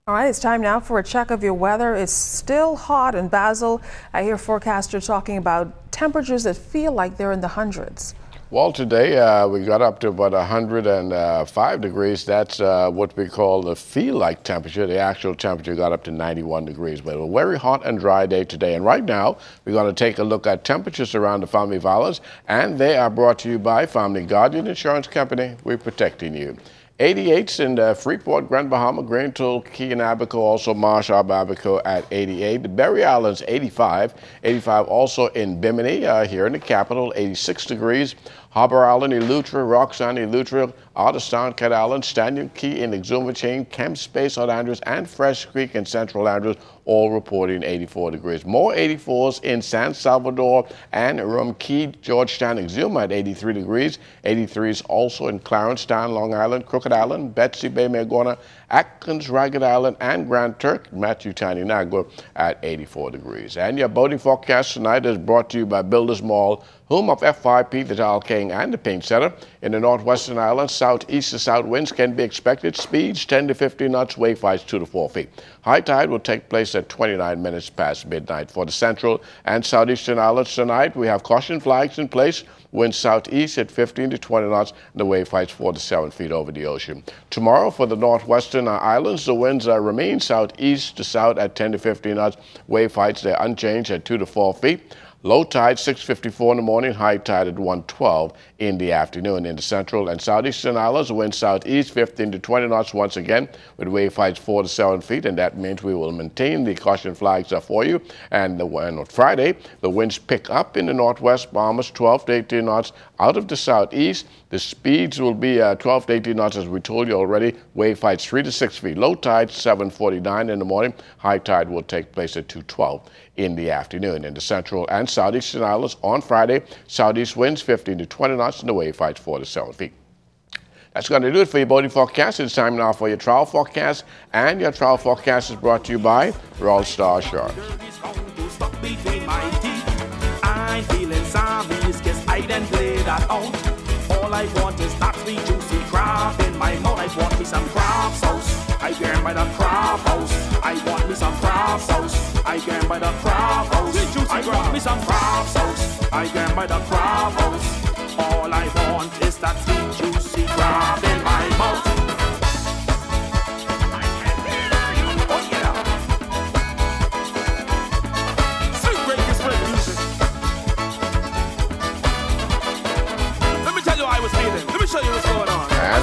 All right, it's time now for a check of your weather. It's still hot in Basel. I hear forecasters talking about temperatures that feel like they're in the hundreds. Well, today we got up to about 105 degrees. That's what we call the feel-like temperature. The actual temperature got up to 91 degrees. But a very hot and dry day today. And right now, we're going to take a look at temperatures around the Family Valleys. And they are brought to you by Family Guardian Insurance Company. We're protecting you. 88s in Freeport, Grand Bahama, Grand Toul, Key and Abaco, also Marsh, Abaco at 88. The Berry Islands, 85. 85 also in Bimini, here in the capital, 86 degrees. Harbor Island, Eleuthera, Roxanne, Eleuthera, Otterstown, Cat Island, Stanion Key in Exuma Chain, Kemp Space, St. Andrews, and Fresh Creek in Central Andrews, all reporting 84 degrees. More 84s in San Salvador and Rum Key, Georgetown, Exuma at 83 degrees. 83s also in Clarence Town, Long Island, Crooked Island, Betsy Bay, Magona, Atkins, Ragged Island, and Grand Turk, Matthew Tiny Nagua at 84 degrees. And your boating forecast tonight is brought to you by Builders Mall, home of F5P, the Dial King, and the Paint Center. In the northwestern islands, southeast to south winds can be expected. Speeds 10 to 15 knots, wave heights 2 to 4 feet. High tide will take place at 29 minutes past midnight. For the central and southeastern islands tonight, we have caution flags in place. Winds southeast at 15 to 20 knots, and the wave heights 4 to 7 feet over the ocean. Tomorrow for the northwestern islands, the winds remain southeast to south at 10 to 15 knots. Wave heights, they're unchanged at 2 to 4 feet. Low tide 6:54 in the morning, high tide at 1:12 in the afternoon. In the central and southeastern islands, wind southeast 15 to 20 knots once again, with wave heights 4 to 7 feet, and that means we will maintain the caution flags for you. And on Friday, the winds pick up in the northwest, Bahamas 12 to 18 knots. Out of the southeast, the speeds will be 12 to 18 knots, as we told you already. Wave heights 3 to 6 feet. Low tide 7:49 in the morning. High tide will take place at 2:12 in the afternoon. In the central and southeastern islands on Friday, southeast winds 15 to 20 knots, and the wave heights 4 to 7 feet. That's going to do it for your boating forecast. It's time now for your travel forecast, and your travel forecast is brought to you by Royal Star Shore. I'm feeling sorry, guess I didn't play that out. All I want is that sweet juicy crab in my mouth. I want me some crab sauce. I can buy the crab house. I want me some crab sauce. I can buy the crab house. I want me some crab sauce. I can buy the crab house. All I want is that sweet juicy crab in my mouth.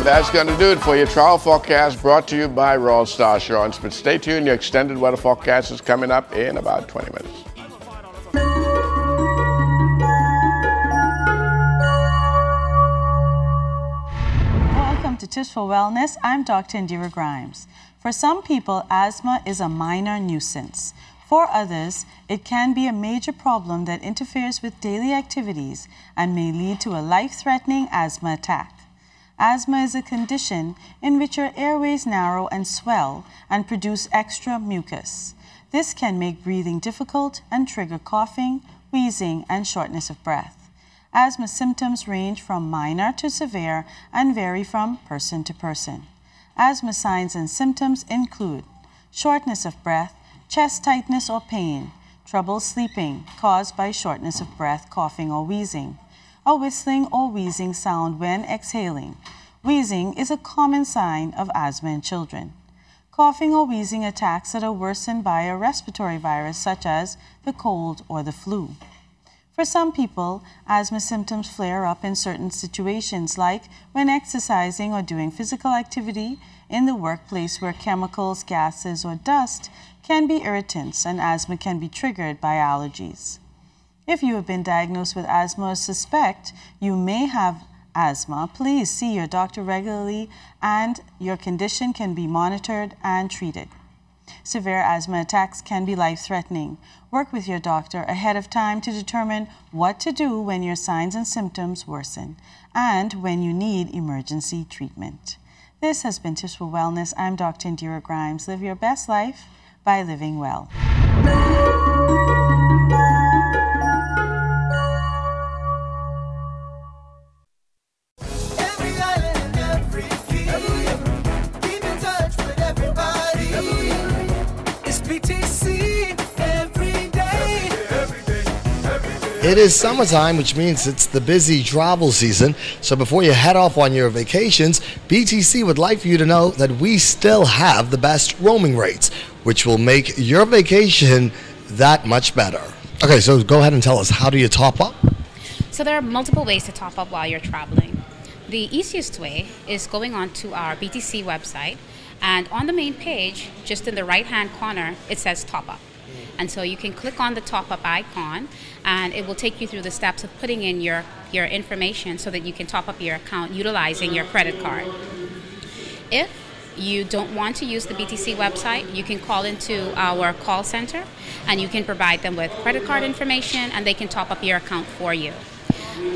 And that's going to do it for your travel forecast brought to you by Royal Star Assurance. But stay tuned, your extended weather forecast is coming up in about 20 minutes. Welcome to Tips for Wellness. I'm Dr. Indira Grimes. For some people, asthma is a minor nuisance. For others, it can be a major problem that interferes with daily activities and may lead to a life-threatening asthma attack. Asthma is a condition in which your airways narrow and swell and produce extra mucus. This can make breathing difficult and trigger coughing, wheezing, and shortness of breath. Asthma symptoms range from minor to severe and vary from person to person. Asthma signs and symptoms include shortness of breath, chest tightness or pain, trouble sleeping caused by shortness of breath, coughing, or wheezing, a whistling or wheezing sound when exhaling. Wheezing is a common sign of asthma in children. Coughing or wheezing attacks that are worsened by a respiratory virus such as the cold or the flu. For some people, asthma symptoms flare up in certain situations like when exercising or doing physical activity in the workplace where chemicals, gases, or dust can be irritants, and asthma can be triggered by allergies. If you have been diagnosed with asthma or suspect you may have asthma, please see your doctor regularly and your condition can be monitored and treated. Severe asthma attacks can be life-threatening. Work with your doctor ahead of time to determine what to do when your signs and symptoms worsen and when you need emergency treatment. This has been Tips for Wellness. I'm Dr. Indira Grimes. Live your best life by living well. It is summertime, which means it's the busy travel season. So before you head off on your vacations, BTC would like for you to know that we still have the best roaming rates, which will make your vacation that much better. Okay, so go ahead and tell us, how do you top up? So there are multiple ways to top up while you're traveling. The easiest way is going on to our BTC website, and on the main page, just in the right-hand corner, it says top up. And so you can click on the top up icon and it will take you through the steps of putting in your information so that you can top up your account utilizing your credit card. If you don't want to use the BTC website, you can call into our call center and you can provide them with credit card information and they can top up your account for you.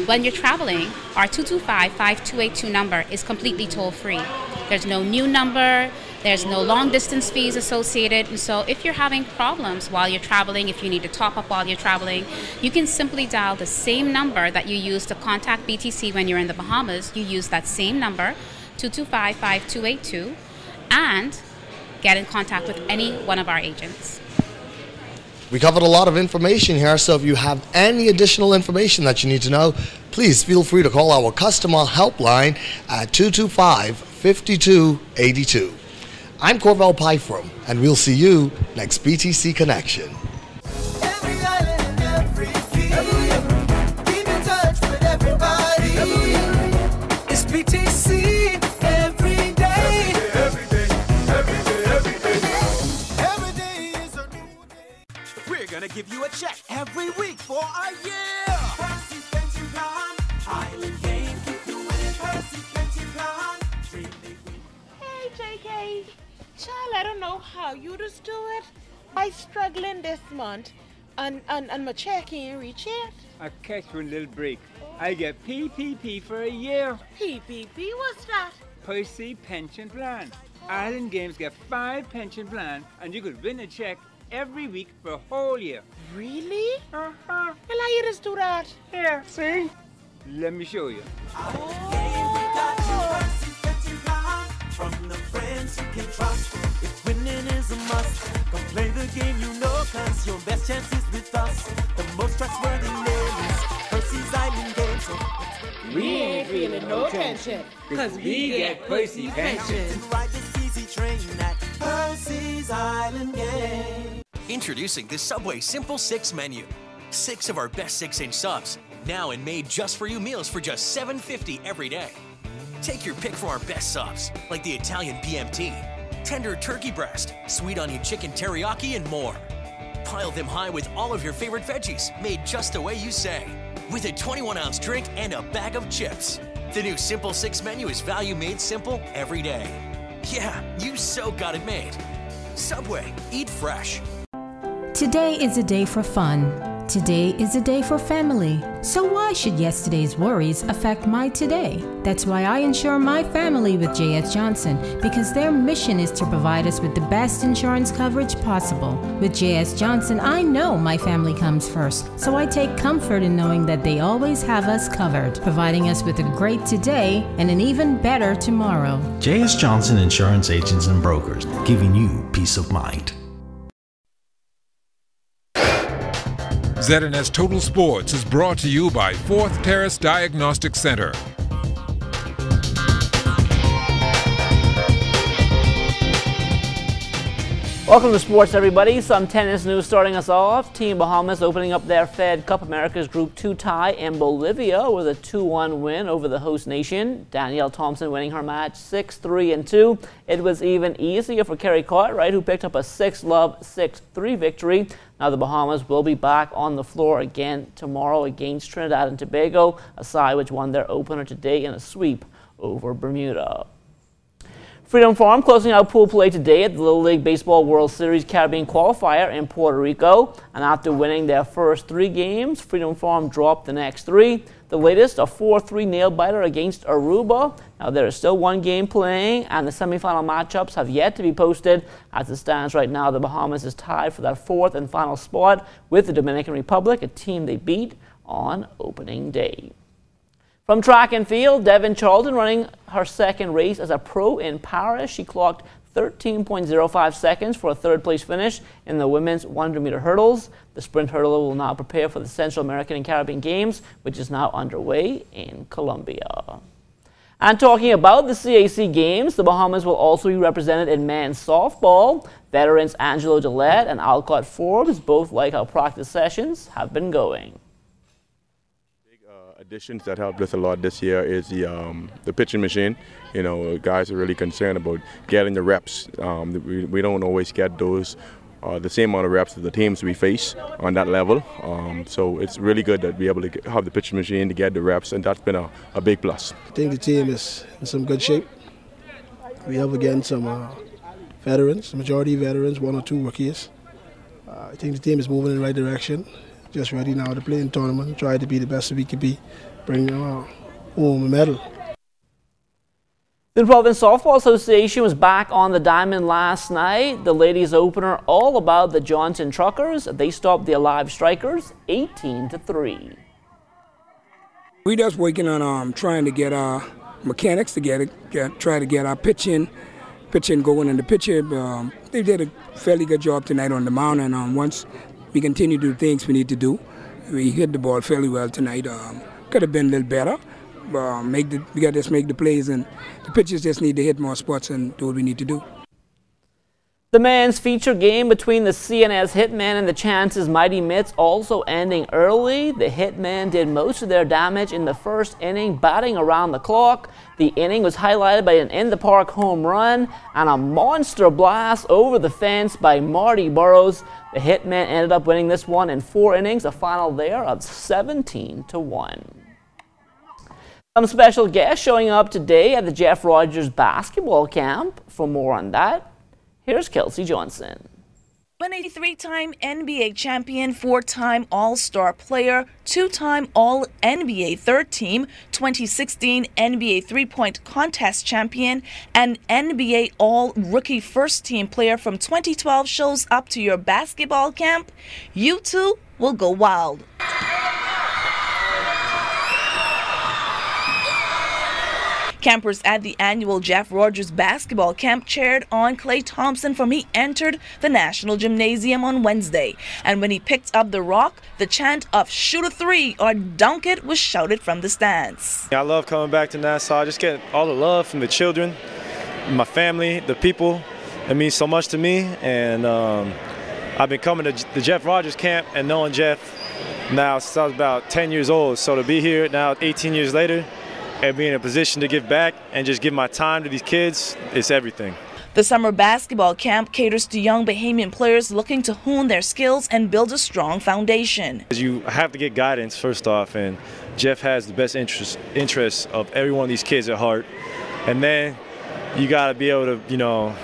When you're traveling, our 225-5282 number is completely toll-free. There's no new number, there's no long distance fees associated, and so if you're having problems while you're traveling, if you need to top up while you're traveling, you can simply dial the same number that you use to contact BTC when you're in the Bahamas. You use that same number, 225-5282, and get in contact with any one of our agents. We covered a lot of information here, so if you have any additional information that you need to know, please feel free to call our customer helpline at 225-5282. I'm Corval Pyfrom, and we'll see you next BTC Connection. Gonna give you a check every week for a year. Percy's pension plan, Island Game, keep you winning. Percy's pension plan, dream big win. Hey JK, child, I don't know how you just do it. I'm struggling this month, and my check ain't reach yet. I catch one little break. I get PPP for a year. PPP, what's that? Percy Pension Plan. Island Games get 5 pension plans, and you could win a check every week for a whole year. Really? Well, how you just do that? Here, see? Let me show you. From the friends you can trust, if winning is a must, come play the game you know, cause your best chance is with us. The most trustworthy name is Percy's Island Game. So we ain't feeling no tension, cause we get Percy Pension. Ride this easy train at Percy's Island Game. Introducing the Subway Simple 6 menu. 6 of our best 6-inch subs, now and made just for you meals for just $7.50 every day. Take your pick for our best subs, like the Italian BMT, tender turkey breast, sweet onion chicken teriyaki, and more. Pile them high with all of your favorite veggies, made just the way you say. With a 21-ounce drink and a bag of chips. The new Simple 6 menu is value made simple every day. Yeah, you so got it made. Subway, eat fresh. Today is a day for fun. Today is a day for family. So why should yesterday's worries affect my today? That's why I insure my family with J.S. Johnson, because their mission is to provide us with the best insurance coverage possible. With J.S. Johnson, I know my family comes first, so I take comfort in knowing that they always have us covered, providing us with a great today and an even better tomorrow. J.S. Johnson Insurance Agents and Brokers, giving you peace of mind. ZNS Total Sports is brought to you by Fourth Terrace Diagnostic Center. Welcome to sports, everybody. Some tennis news starting us off. Team Bahamas opening up their Fed Cup America's Group 2 tie in Bolivia with a 2-1 win over the host nation. Danielle Thompson winning her match 6-3-2. It was even easier for Kerry Cartwright, who picked up a 6-love, 6-3 victory. Now the Bahamas will be back on the floor again tomorrow against Trinidad and Tobago, a side which won their opener today in a sweep over Bermuda. Freedom Farm closing out pool play today at the Little League Baseball World Series Caribbean Qualifier in Puerto Rico. And after winning their first 3 games, Freedom Farm dropped the next 3. The latest, a 4-3 nail-biter against Aruba. Now there is still 1 game playing, and the semifinal matchups have yet to be posted. As it stands right now, the Bahamas is tied for that 4th and final spot with the Dominican Republic, a team they beat on opening day. From track and field, Devin Charlton running her second race as a pro in Paris. She clocked 13.05 seconds for a 3rd place finish in the women's 100-meter hurdles. The sprint hurdler will now prepare for the Central American and Caribbean Games, which is now underway in Colombia. And talking about the CAC Games, the Bahamas will also be represented in men's softball. Veterans Angelo Gillette and Alcott Forbes both like how practice sessions have been going. Additions that helped us a lot this year is the pitching machine. You know, guys are really concerned about getting the reps. We don't always get those the same amount of reps as the teams we face on that level. So it's really good that we're able to have the pitching machine to get the reps, and that's been a big plus. I think the team is in some good shape. We have again some veterans, the majority veterans, 1 or 2 rookies. I think the team is moving in the right direction. Just ready now to play in tournament, try to be the best that we can be, bring home a medal. The Province Softball Association was back on the diamond last night. The ladies opener all about the Johnson Truckers. They stopped the Alive Strikers 18-3. We just working on trying to get our mechanics to try to get our pitching going in the pitcher. They did a fairly good job tonight on the mound, and once we continue to do things we need to do. We hit the ball fairly well tonight. Could have been a little better. We got to just make the plays, and the pitchers just need to hit more spots and do what we need to do. The men's feature game between the CNS Hitmen and the Chances Mighty Mitts also ending early. The Hitmen did most of their damage in the first inning, batting around the clock. The inning was highlighted by an in-the-park home run and a monster blast over the fence by Marty Burrows. The Hitmen ended up winning this one in 4 innings, a final there of 17-1. Some special guests showing up today at the Jeff Rogers basketball camp. For more on that, here's Kelsey Johnson. When a 3-time NBA champion, 4-time All-Star player, 2-time All-NBA third team, 2016 NBA three-point contest champion, and NBA All-Rookie first-team player from 2012 shows up to your basketball camp, you too will go wild. Campers at the annual Jeff Rogers basketball camp cheered on Klay Thompson from he entered the National Gymnasium on Wednesday. And when he picked up the rock, the chant of "Shoot a 3" or "Dunk it" was shouted from the stands. I love coming back to Nassau. I just get all the love from the children, my family, the people. It means so much to me. And I've been coming to the Jeff Rogers camp and knowing Jeff now since I was about 10 years old. So to be here now 18 years later, and be in a position to give back and just give my time to these kids, it's everything. The summer basketball camp caters to young Bahamian players looking to hone their skills and build a strong foundation. You have to get guidance first off, and Jeff has the best interests of every one of these kids at heart. And then you got to be able to, you know,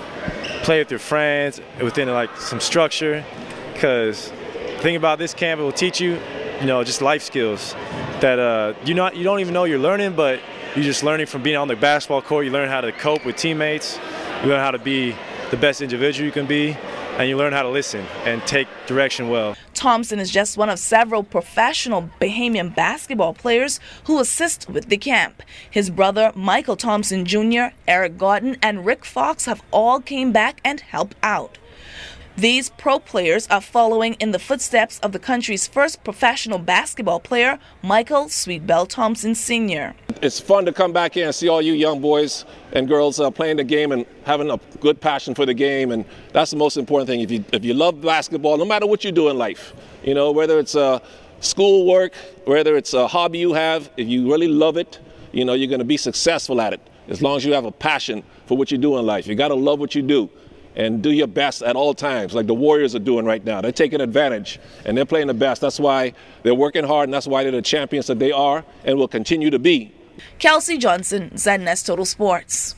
play with your friends within like some structure, because the thing about this camp, it will teach you, you know, just life skills that you don't even know you're learning, but you're just learning from being on the basketball court. You learn how to cope with teammates. You learn how to be the best individual you can be, and you learn how to listen and take direction well. Thompson is just one of several professional Bahamian basketball players who assist with the camp. His brother, Michael Thompson Jr., Eric Gordon, and Rick Fox have all came back and helped out. These pro players are following in the footsteps of the country's first professional basketball player, Michael Sweetbell Thompson Sr. It's fun to come back here and see all you young boys and girls playing the game and having a good passion for the game, and that's the most important thing. If you love basketball, no matter what you do in life, you know, whether it's school work, whether it's a hobby you have, if you really love it, you know, you're going to be successful at it as long as you have a passion for what you do in life. You got to love what you do and do your best at all times, like the Warriors are doing right now. They're taking advantage, and they're playing the best. That's why they're working hard, and that's why they're the champions that they are and will continue to be. Kelsey Johnson, ZNS Total Sports.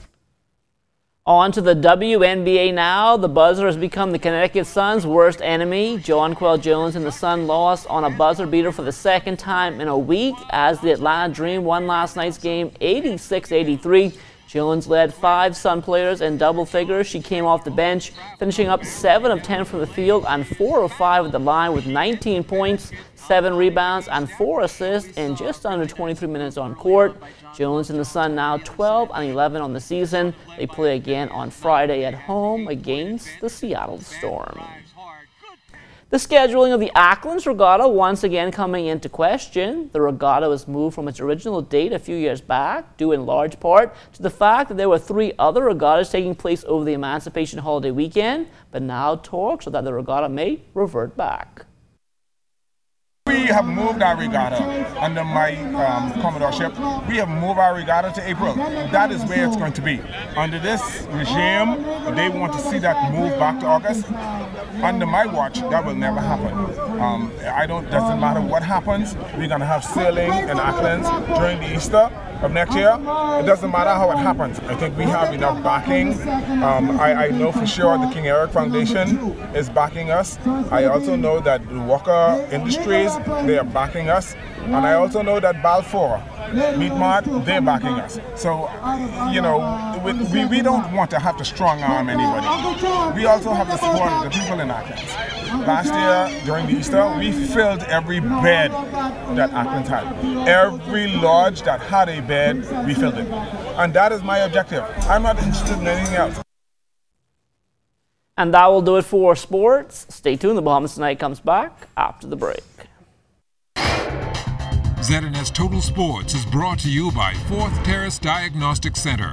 On to the WNBA now. The buzzer has become the Connecticut Sun's worst enemy. Jonquel Jones and the Sun lost on a buzzer beater for the second time in a week as the Atlanta Dream won last night's game 86-83. Jones led 5 Sun players in double figures. She came off the bench, finishing up 7 of 10 from the field and 4 of 5 at the line with 19 points, 7 rebounds, and 4 assists in just under 23 minutes on court. Jones and the Sun now 12-11 on the season. They play again on Friday at home against the Seattle Storm. The scheduling of the Acklands Regatta once again coming into question. The regatta was moved from its original date a few years back, due in large part to the fact that there were 3 other regattas taking place over the Emancipation holiday weekend, but now talks are that the regatta may revert back. We have moved our regatta under my commodoureship. We have moved our regatta to April. That is where it's going to be. Under this regime, they want to see that move back to August. Under my watch, that will never happen. Doesn't matter what happens, we're going to have sailing in Acklands during the Easter of next year. It doesn't matter how it happens. I think we have enough backing. I know for sure the King Eric Foundation is backing us. I also know that Walker Industries, they are backing us. And I also know that Balfour Meat Mart, they're backing us. So, you know, we don't want to have to strong arm anybody. We also have the support of the people in Acklands. Last year, during the Easter, we filled every bed that Acklands had. Every lodge that had a bed, we filled it. And that is my objective. I'm not interested in anything else. And that will do it for sports. Stay tuned. The Bahamas Tonight comes back after the break. ZNS Total Sports is brought to you by 4th Terrace Diagnostic Center.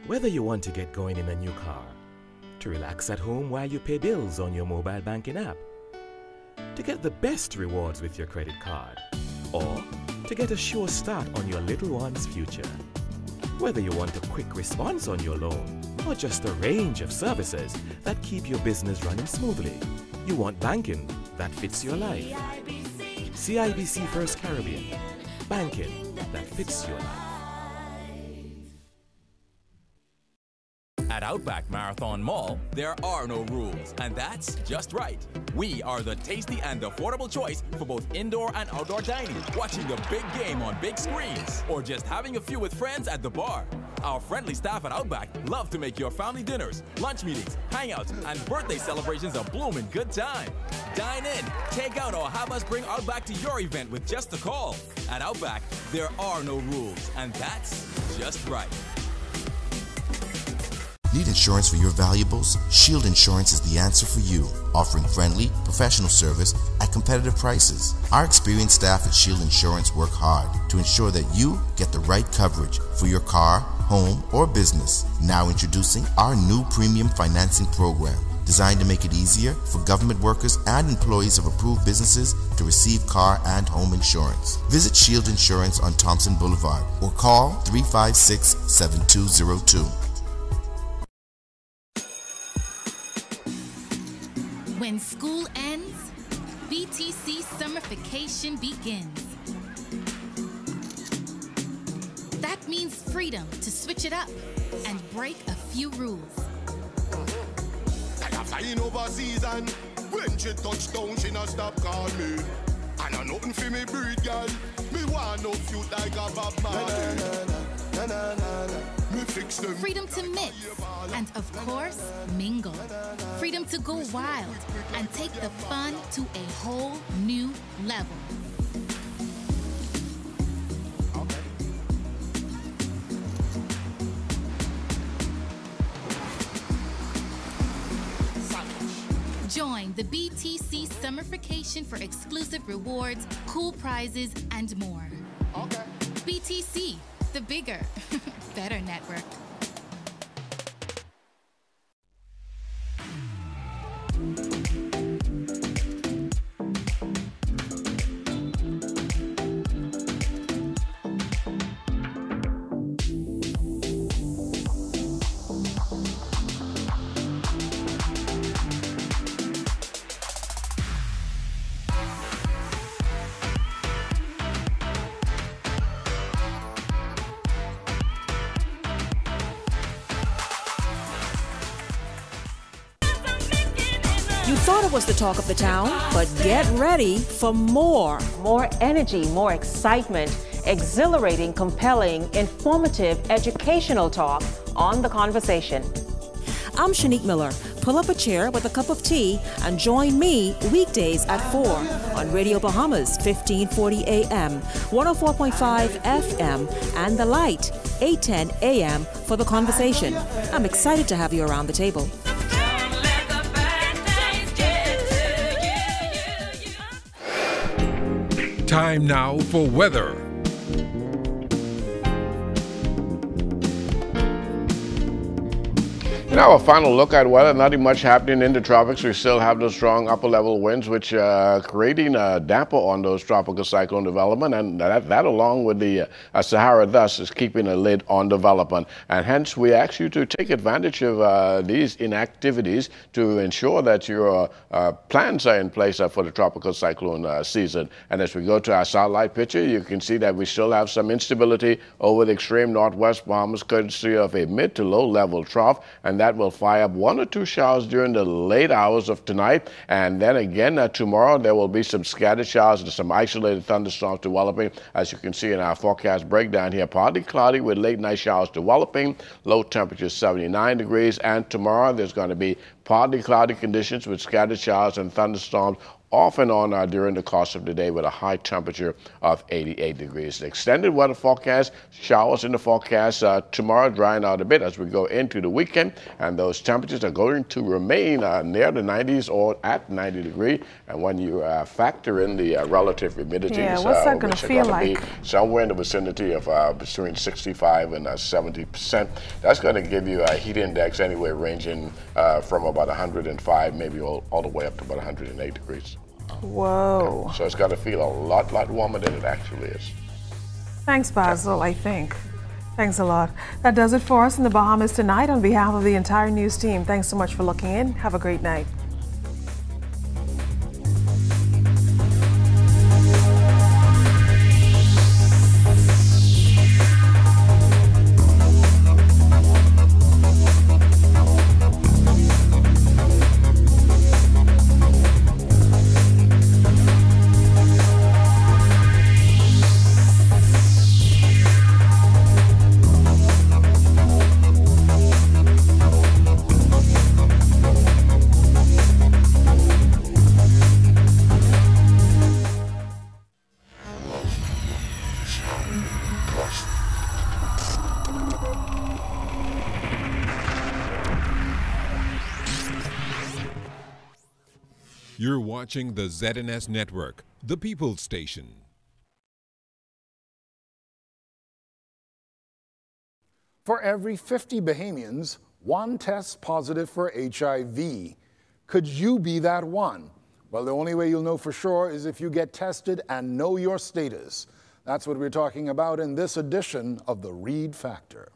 Whether you want to get going in a new car, to relax at home while you pay bills on your mobile banking app, to get the best rewards with your credit card, or to get a sure start on your little one's future. Whether you want a quick response on your loan or just a range of services that keep your business running smoothly, you want banking that fits your life. CIBC First Caribbean, banking that fits your life. At Outback Marathon Mall, there are no rules, and that's just right. We are the tasty and affordable choice for both indoor and outdoor dining, watching the big game on big screens, or just having a few with friends at the bar. Our friendly staff at Outback love to make your family dinners, lunch meetings, hangouts, and birthday celebrations a blooming good time. Dine in, take out, or have us bring Outback to your event with just a call. At Outback, there are no rules, and that's just right. Need insurance for your valuables? Shield Insurance is the answer for you, offering friendly, professional service at competitive prices. Our experienced staff at Shield Insurance work hard to ensure that you get the right coverage for your car, home, or business. Now introducing our new premium financing program, designed to make it easier for government workers and employees of approved businesses to receive car and home insurance. Visit Shield Insurance on Thompson Boulevard or call 356-7202. When school ends, BTC summerfication begins. That means freedom to switch it up and break a few rules. Flying overseas and when she touch down, she not stop call me. And I nothing for me breed, girl. Me want no feud like a Bob Marley. Me fix them. Freedom to mix and, of course, mingle. Freedom to go wild and take the fun to a whole new level. Join the BTC Summerfication for exclusive rewards, cool prizes, and more. Okay. BTC, the bigger, better network. You thought it was the talk of the town, but get ready for more. More energy, more excitement, exhilarating, compelling, informative, educational talk on The Conversation. I'm Shanique Miller. Pull up a chair with a cup of tea and join me weekdays at 4 on Radio Bahamas, 1540 AM, 104.5 FM, and The Light, 810 AM for The Conversation. I'm excited to have you around the table. Time now for weather. Now a final look at weather. Nothing much happening in the tropics. We still have those strong upper level winds which are creating a damper on those tropical cyclone development, and that along with the Sahara thus is keeping a lid on development, and hence we ask you to take advantage of these inactivities to ensure that your plans are in place for the tropical cyclone season. And as we go to our satellite picture, you can see that we still have some instability over the extreme northwest Bahamas, courtesy of a mid to low level trough, and that will fire up 1 or 2 showers during the late hours of tonight. And then again tomorrow there will be some scattered showers and some isolated thunderstorms developing. As you can see in our forecast breakdown here, partly cloudy with late night showers developing, low temperature 79 degrees. And tomorrow there's going to be partly cloudy conditions with scattered showers and thunderstorms off and on during the course of the day with a high temperature of 88 degrees. The extended weather forecast, showers in the forecast tomorrow, drying out a bit as we go into the weekend, and those temperatures are going to remain near the 90s or at 90 degrees. And when you factor in the relative humidities, what's that going to feel like? Be somewhere in the vicinity of between 65 and 70%. That's going to give you a heat index anywhere ranging from about 105, maybe all the way up to about 108 degrees. Whoa. So it's got to feel a lot warmer than it actually is. Thanks, Basil, I think. Thanks a lot. That does it for us in the Bahamas tonight. On behalf of the entire news team, thanks so much for looking in. Have a great night. You're watching the ZNS Network, the People's Station. For every 50 Bahamians, one tests positive for HIV. Could you be that one? Well, the only way you'll know for sure is if you get tested and know your status. That's what we're talking about in this edition of The Reid Factor.